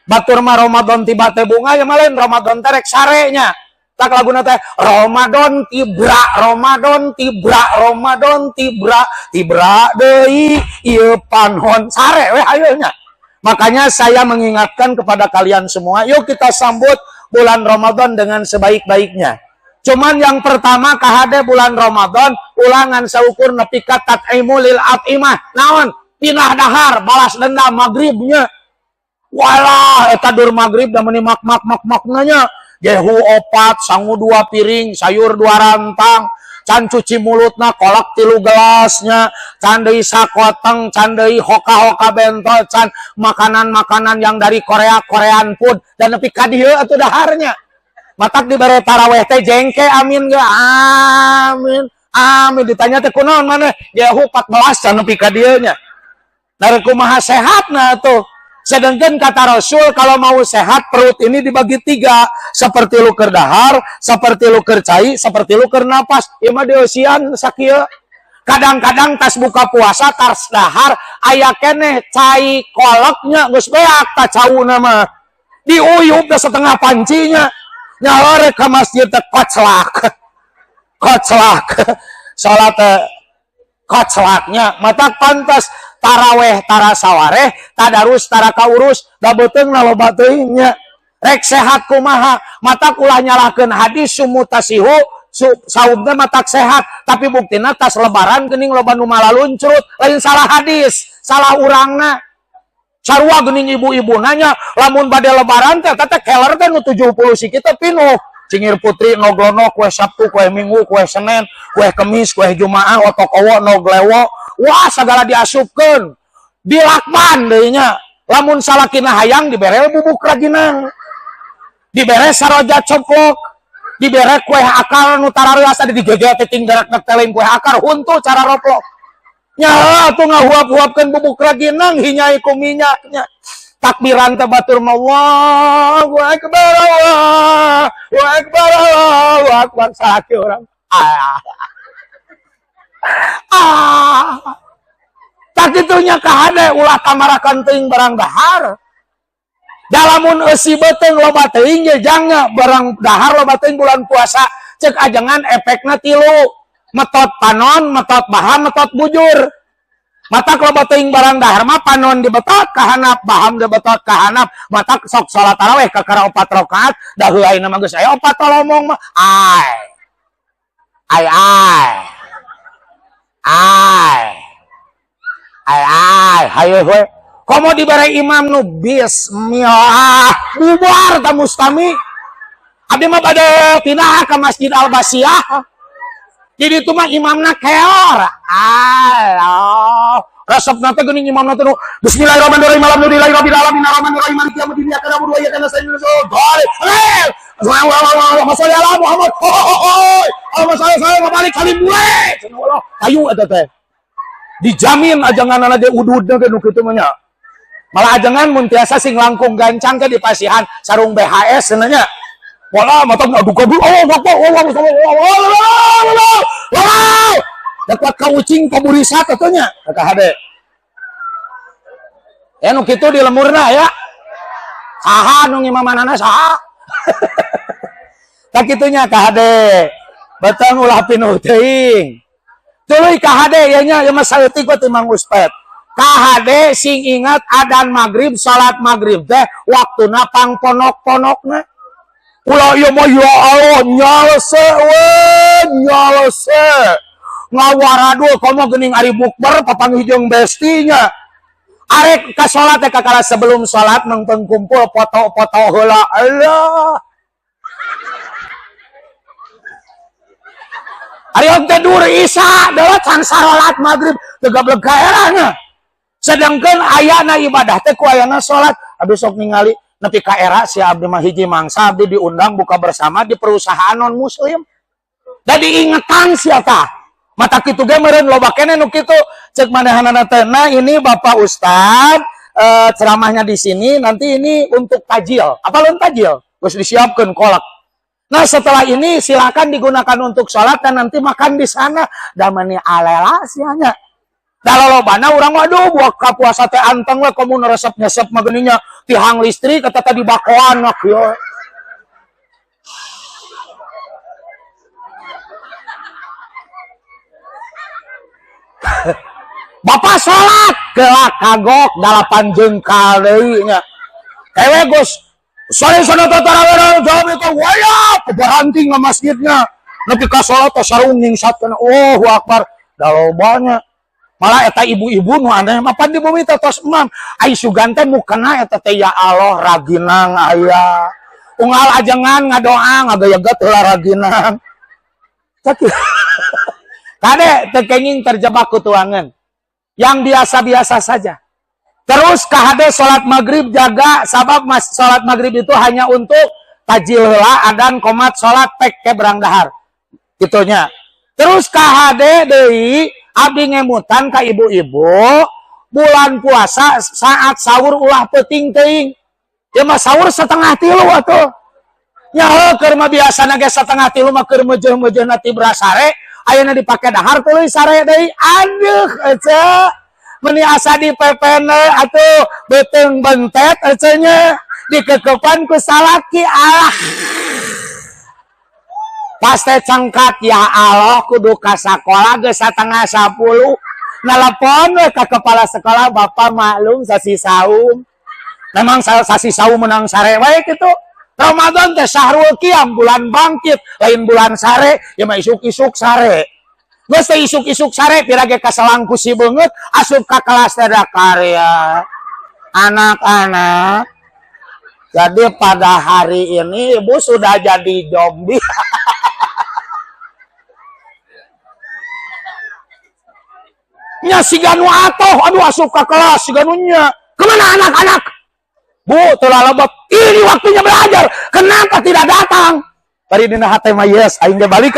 Speaker 1: Batur mah Ramadan tiba teh bunga ya malen Ramadan teh rek sarenya. Tak laguna teh Ramadan tibra, Ramadan tibra, Ramadan tibra, tibra deui ieu panhon sare we ayeuna. Makanya saya mengingatkan kepada kalian semua, yuk kita sambut bulan Ramadan dengan sebaik-baiknya. Cuman yang pertama kahade bulan Ramadan ulangan saukur nepi ka tat'imu lil at'imah. Naon? Pinah dahar, balas dendam magribnya. Walah eta dur magrib da meuni mak-mak-mak-maknanya. Jehu opat, sangu 2 piring, sayur 2 rantang, can cuci mulutna, kolak 3 gelasnya, can deui sakoteng, can deui hoka-hoka bentol, can makanan-makanan yang dari Korea, Korean food, dan nepi ka dieu atuh daharnya. Matak dibere taraweh teh jengke, amin ge, amin, amin. Ditanya teh kunaon maneh, Jehu 14 can nepi ka dieu nya. Dari kumaha sehatna tuh. Sedangkan kata Rasul kalau mau sehat perut ini dibagi 3. Seperti luker dahar, seperti luker cai, seperti luker napas. Ima diosian sakieu. Kadang-kadang tas buka puasa, tas dahar, aya keneh cai kolaknya geus beak ta cauna mah. Diuyup da setengah pancinya. Nyaore ka masjid teh koclak. Koclak. Salat koclaknya mata pantas taraweh tara sawareh tadarus tara kaurus da beuteung na loba teuing nya rek sehat kumaha mata ulah nyalahkeun hadis sumutasihu saumna matak sehat tapi buktina tas lebaran geuning loba nu malaluncrut lain salah hadis salah urangna sarua geuning ibu-ibu nanya lamun bade lebaran teh keler teh nu 70 sikit teh pinuh cingir putri noglono kue Sabtu kue Minggu kue Senin kue Kemis kue Jumaah otokowo noglewo wah segala diasupkeun dilakban deui nya lamun salakina hayang dibere bubuk raginang dibere saroja coplok, dibere kue akar nu tarareus asa digeget ting darak netelin kue akar huntu cara roplok. Nya atuh ngahuap-huapkeun bubuk raginang hinyai ku minyaknya. Takbiran teh batur Allahu akbar, Allahu akbar, Allahu akbar sakit orang. Tak itunya kahade ulah kamarakan teuing barang dahar. Dalamun eusi beuteung loba teuing ge jangnya barang dahar loba teuing bulan puasa ceuk ajangan efekna tilu. Metot panon, metot baham, metot bujur. Matak loba teuing barang dahar mah panon dibetot ka hanap, baham dibetot ka hanap. Matak sok salat tarawih kakara 4 rakaat, da heuaina mah geus aya 4 tolomong mah. Ai. Hayo we. Komo dibere imam nu bismillah. Bubar ta mustami. Abdi mah bade pindah ka Masjid Al-Basiyah. Jadi itu mah imamna keor. Resepna teh geuning imamna teh bismillahirrahmanirrahim alhamdulillahi rabbil alamin arrahmanir rahim maliki yaumiddin iyyaka na'budu wa iyyaka nasta'in Allahumma shalli ala Muhammad. Allahumma shalli ala balik kali bule. Allah kayu eta teh. Dijamin ajanganna ge ududna ge nu kitu mah nya. Malah ajangan mun tiasa sing langkung gancang ke di pasihan sarung BHS cenanya. Wala matok ngadu kabul. Dapat kaucing paburisat atunya kata hade. Nu kitu di lemurna ya. Saha nu ngimamanana saha? Tak kitunya ka hade. Beteng ulah pinuh teuing. Tuluy ka hade ya nya mah saeutik we Mang Ustad. Ka hade sing ingat adzan maghrib salat maghrib teh waktuna pangponok-ponokna. Ulah ieu mah ya Allah nyalese ngawaradul komo geuning ari bukber papanggih jeung bestinya. Arek ka salat teh kakala sebelum salat mengpeung kumpul foto-foto heula. Allah. Ari teh dur isya dalat can salat maghrib teu gablek kaerahna. Sedangkeun ayana ibadah teh ku ayana salat. Abdi sok ningali nepi ka era si abdi mah hiji mangsa abdi diundang buka bersama di perusahaan non muslim. Da diingetan sia tah. Mata kitu ge meureun loba keneh nu kitu ceuk manehanana teh. Nah ini Bapak Ustad ceramahnya di sini nanti ini untuk tajil. Apa lain tajil? Geus disiapkeun kolak. Nah setelah ini silakan digunakan untuk sholat dan nanti makan di sana. Damani alela sianya. Da lobana urang waduh buat ka puasa teh anteng we komo resep-resep mah geuninya tihang listrik eta tadi bakoan mah kieu. Bapak sholat gelak kagok 8 jengkal deui nya. Ewe Gus, sore sono tarawih jam itu wayap berhenti ke masjidnya. Nepi ka sholat sarung nyingsatkeun. Allahu Akbar. Da lobanya. Malah eta ibu-ibu nu aneh mapan di bumi teh tos emam. Ai sugan teh mukena eta teh ya Allah raginang aya. Unggal ajengan ngadoa ngagayeget heula raginang. Sakit. Kade tekenging terjebak ku tuangan. Yang biasa-biasa saja. Terus kahade sholat maghrib jaga sabab sholat maghrib itu hanya untuk tajil heula adan komat sholat pek ke berang dahar. Itunya. Terus kahade deui abdi ngemutan ka ibu-ibu bulan puasa saat sahur ulah peuting teuing. Ya mah sahur 2:30 atuh. Nya heuh keur mah biasana ge 2:30 mah keur meujeuh-meujeuhna ti brasare. Ayeuna dipake dahar tuluy sare deui. Aduh ece meni asa dipepene atuh beuteung bentet ece nya dikekepan ku salaki Allah. Pas teh cangkat ya Allah kudu ka sakola geus 9:30. Nelpon we ka kepala sekolah Bapak maklum sasi saum. Memang sasi saum menang sare wae kitu. Ramadan teh syahrul qiyam bulan bangkit lain bulan sare ya mah isuk-isuk sare. Geus teh isuk-isuk sare pirage kaselangku si beungeut asup ka kelas teh karya. Anak-anak, jadi pada hari ini ibu sudah jadi zombie. Nya si ganu atoh aduh asup ka kelas si ganunya. Kemana anak-anak? Bu, telah lebet. Ini waktunya belajar. Kenapa tidak datang? Tadi dina hati mah yes, aing ge balik.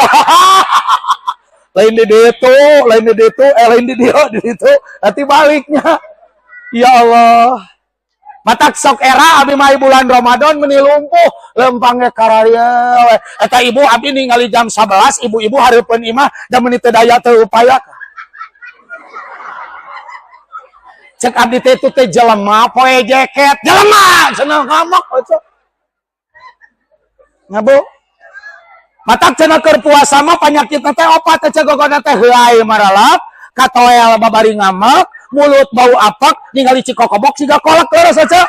Speaker 1: Lain di ditu, lain di ditu. Nanti baliknya. Ya Allah. Matak sok era abi mah bulan Ramadan meni lumpuh lempang ge karaya we. Eta ibu abi ningali jam 11, ibu-ibu hareupeun imah da meuni teu daya teu upaya. Cek abdi teh itu teh jelema poe jeket, jelema cenah ngambek atuh. Ngabu. Matak cenah keur puasa mah panyakitna teh opat teh cegogona teh heuai maralap, katoel babari ngamek, mulut bau apek, ningali cikokobok siga kolak terus aja.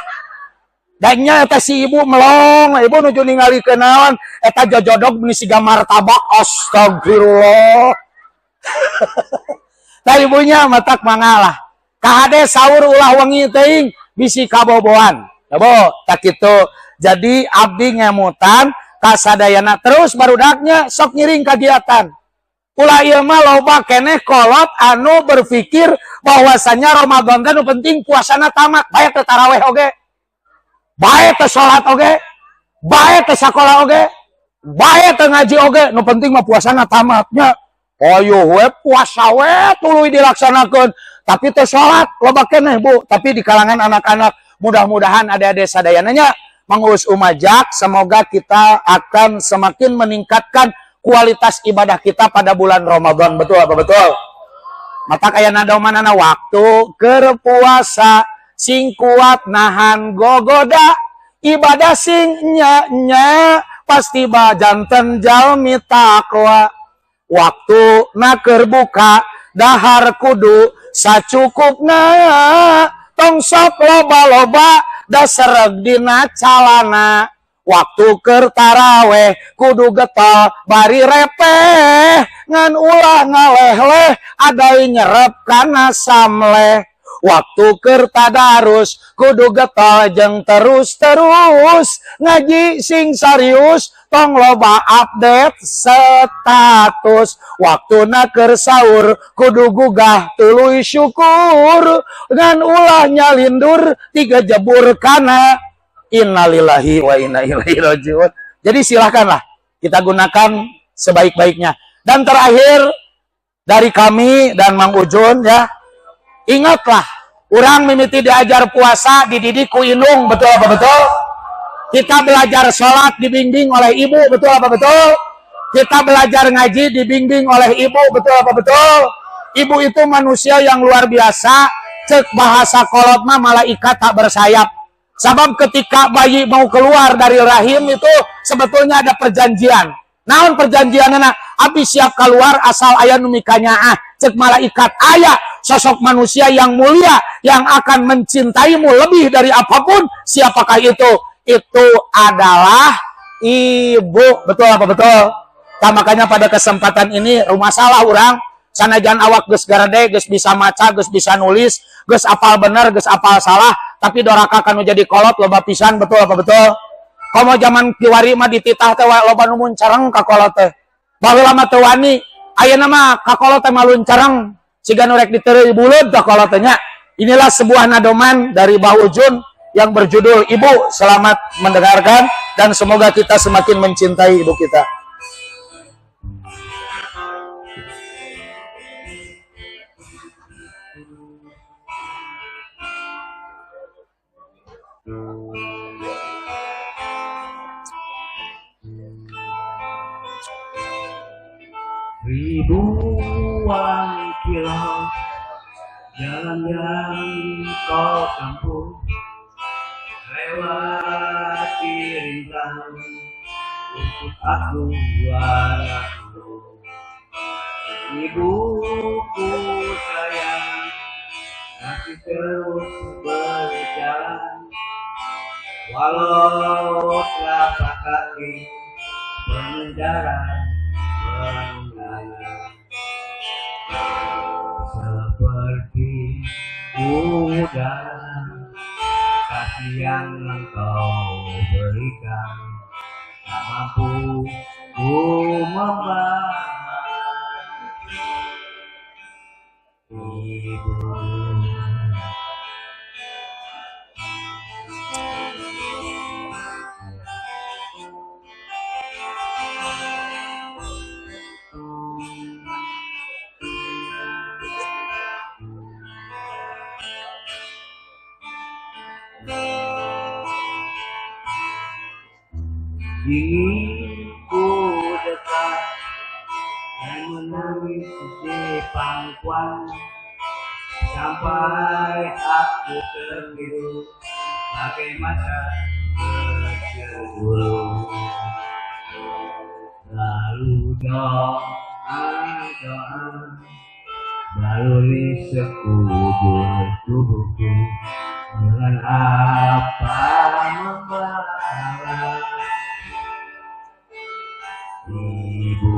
Speaker 1: Danya eta si ibu melong, ibu nuju ningali kenaon, eta jojodog beni siga martabak, astagfirullah. Tah ibunya matak mangalah. Kahade sahur ulah wengi teuing bisi kaboboan. Ya bo, tak kitu. Jadi abdi ngemutan kasadayana terus barudaknya sok ngiring kagiatan. Ulah ieu mah loba keneh kolot anu berpikir bahwasanya Ramadan teh nu penting puasana tamat, bae teh tarawih oge. Bae teh salat oge. Bae teh sakola oge. Bae teh ngaji oge, nu penting mah puasana tamatnya. Ayo we puasa we tuluy dilaksanakeun. Tapi teh salat loba keneh Bu, tapi di kalangan anak-anak mudah-mudahan adik-adik sadayananya mangurus umajak, semoga kita akan semakin meningkatkan kualitas ibadah kita pada bulan Ramadan. Betul apa betul? Mata kaya nadomanana waktu keur puasa sing kuat nahan gogoda, ibadah sing nya pasti bajanten jalmi takwa. Waktu na keur buka dahar kudu sacukupna, tong sok loba-loba da sereg dina calana. Waktu keur taraweh kudu getol bari repeh, ngan ulah ngaleh-leh adai nyerep kana samleh. Waktu keur tadarus kudu getol jeung terus-terus, ngaji sing serius tong loba update status. Waktuna keur sahur kudu gugah tuluy syukur, ngan ulah nyalindur tiga jebur kana innalillahi wa inna ilaihi rajiun. Jadi silahkanlah kita gunakan sebaik-baiknya. Dan terakhir dari kami dan Mang Ujun ya, ingatlah, orang mimiti diajar puasa dididik ku indung, betul apa betul? Kita belajar sholat dibimbing oleh ibu, betul apa betul? Kita belajar ngaji dibimbing oleh ibu, betul apa betul? Ibu itu manusia yang luar biasa. Cek bahasa kolot mah malaikat tak bersayap. Sebab ketika bayi mau keluar dari rahim itu sebetulnya ada perjanjian. Naon perjanjianna? Abi siap keluar asal aya nu mikanya cek malaikat aya sosok manusia yang mulia yang akan mencintaimu lebih dari apapun. Siapakah itu? Itu adalah ibu. Betul apa betul? Nah, makanya pada kesempatan ini rumah salah orang sanajan awak geus garede, geus bisa maca, geus bisa nulis, geus apal bener, geus apal salah, tapi doraka kanu jadi kolot loba pisan. Betul apa betul? Komo zaman kiwari mah dititah teh loba nu muncareng ka kolot teh. Baheula mah teu wani, ayeuna mah ka kolot teh malun careng. Siga nu rek diteureuy buleud ka kolot teh nya. Inilah sebuah nadoman dari Mbah Ujun yang berjudul Ibu. Selamat mendengarkan dan semoga kita semakin mencintai ibu kita.
Speaker 2: Ribuan kilo jalan yang kau tempuh, lewati rintang untuk aku anakmu. Ibuku sayang, masih terus berjalan, walau telapak kaki penjara. Seperti udara kasih yang engkau berikan, tak mampu ku membalas. Ibu Ingin ku dekat dan menangis di pangkuan sampai aku tertidur pakai mata terjebur. Lalu doa baluri sekujur tubuhku dengan apa membalas Ibu.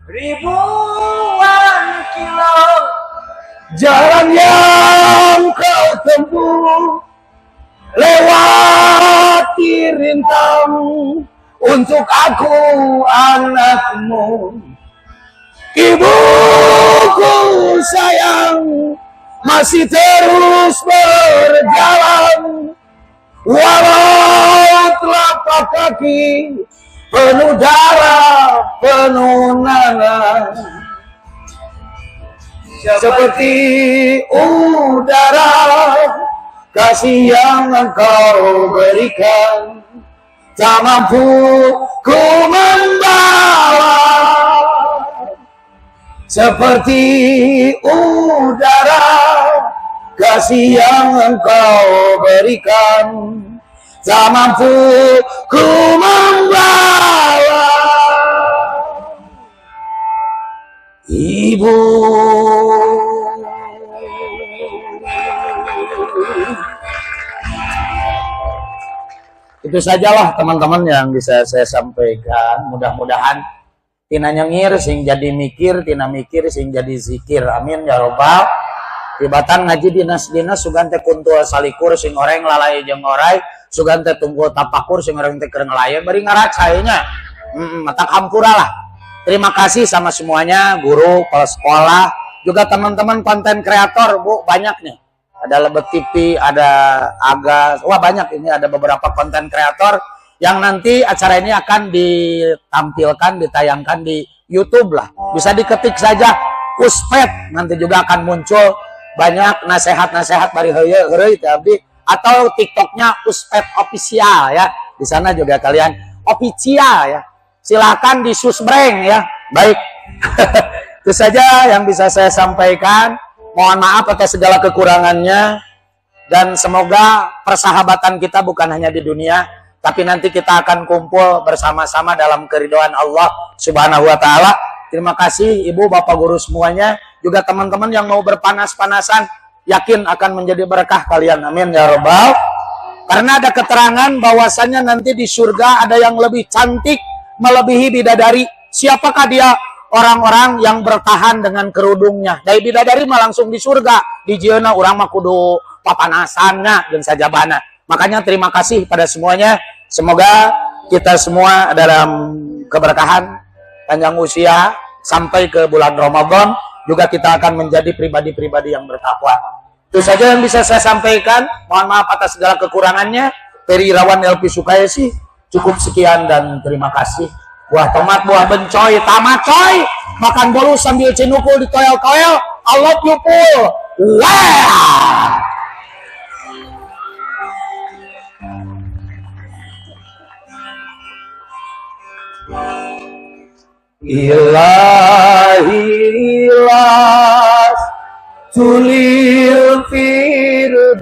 Speaker 1: Ribuan kilo jalan yang kau tempuh, lewati rintang untuk aku anakmu. Ibuku sayang masih terus berjalan, walau telapak kaki penuh darah, penuh nanah. Seperti udara kasih yang engkau berikan, tak mampu ku membawa. Seperti udara kasih yang engkau berikan, tak mampu ku membawa. Ibu, itu sajalah teman-teman yang bisa saya sampaikan. Mudah-mudahan tina nyengir sing jadi mikir, tina mikir sing jadi zikir. Amin ya robbal. Tibatan ngaji dinas-dinas sugan teh kuntul salikur sing oreng lalai jeung orai, sugan teh tunggul tapakur sing oreng teh keur ngelayan bari ngaracaina. Mata kampura lah. Terima kasih sama semuanya, guru, kepala sekolah, juga teman-teman konten kreator, Bu, banyak nih. Ada Lebet TV, ada Agas, wah banyak ini, ada beberapa konten kreator yang nanti acara ini akan ditampilkan, ditayangkan di YouTube lah. Bisa diketik saja Uspet, nanti juga akan muncul banyak nasihat-nasihat dari heureuy tapi atau TikToknya Uspet Official ya. Di sana juga kalian official ya. Silakan di susbreng ya. Baik. Itu saja yang bisa saya sampaikan. Mohon maaf atas segala kekurangannya. Dan semoga persahabatan kita bukan hanya di dunia, tapi nanti kita akan kumpul bersama-sama dalam keridhaan Allah Subhanahu wa taala. Terima kasih Ibu, Bapak guru semuanya, juga teman-teman yang mau berpanas-panasan, yakin akan menjadi berkah kalian. Amin ya rabbal. Karena ada keterangan bahwasannya nanti di surga ada yang lebih cantik melebihi bidadari. Siapakah dia? Orang-orang yang bertahan dengan kerudungnya. Dari bidadari mah langsung di surga. Di jieuna urang mah kudu papanasanna dan sajabana. Makanya terima kasih pada semuanya. Semoga kita semua dalam keberkahan, panjang usia sampai ke bulan Ramadan, juga kita akan menjadi pribadi-pribadi yang bertakwa. Itu saja yang bisa saya sampaikan. Mohon maaf atas segala kekurangannya. Peri Irawan LP Sukayesi. Cukup sekian dan terima kasih. Buah tomat, buah bencoy, tamat coy. Makan bolu sambil cinukul di toel-toel. I love you full. Wah. Ilahilas tulil firdausi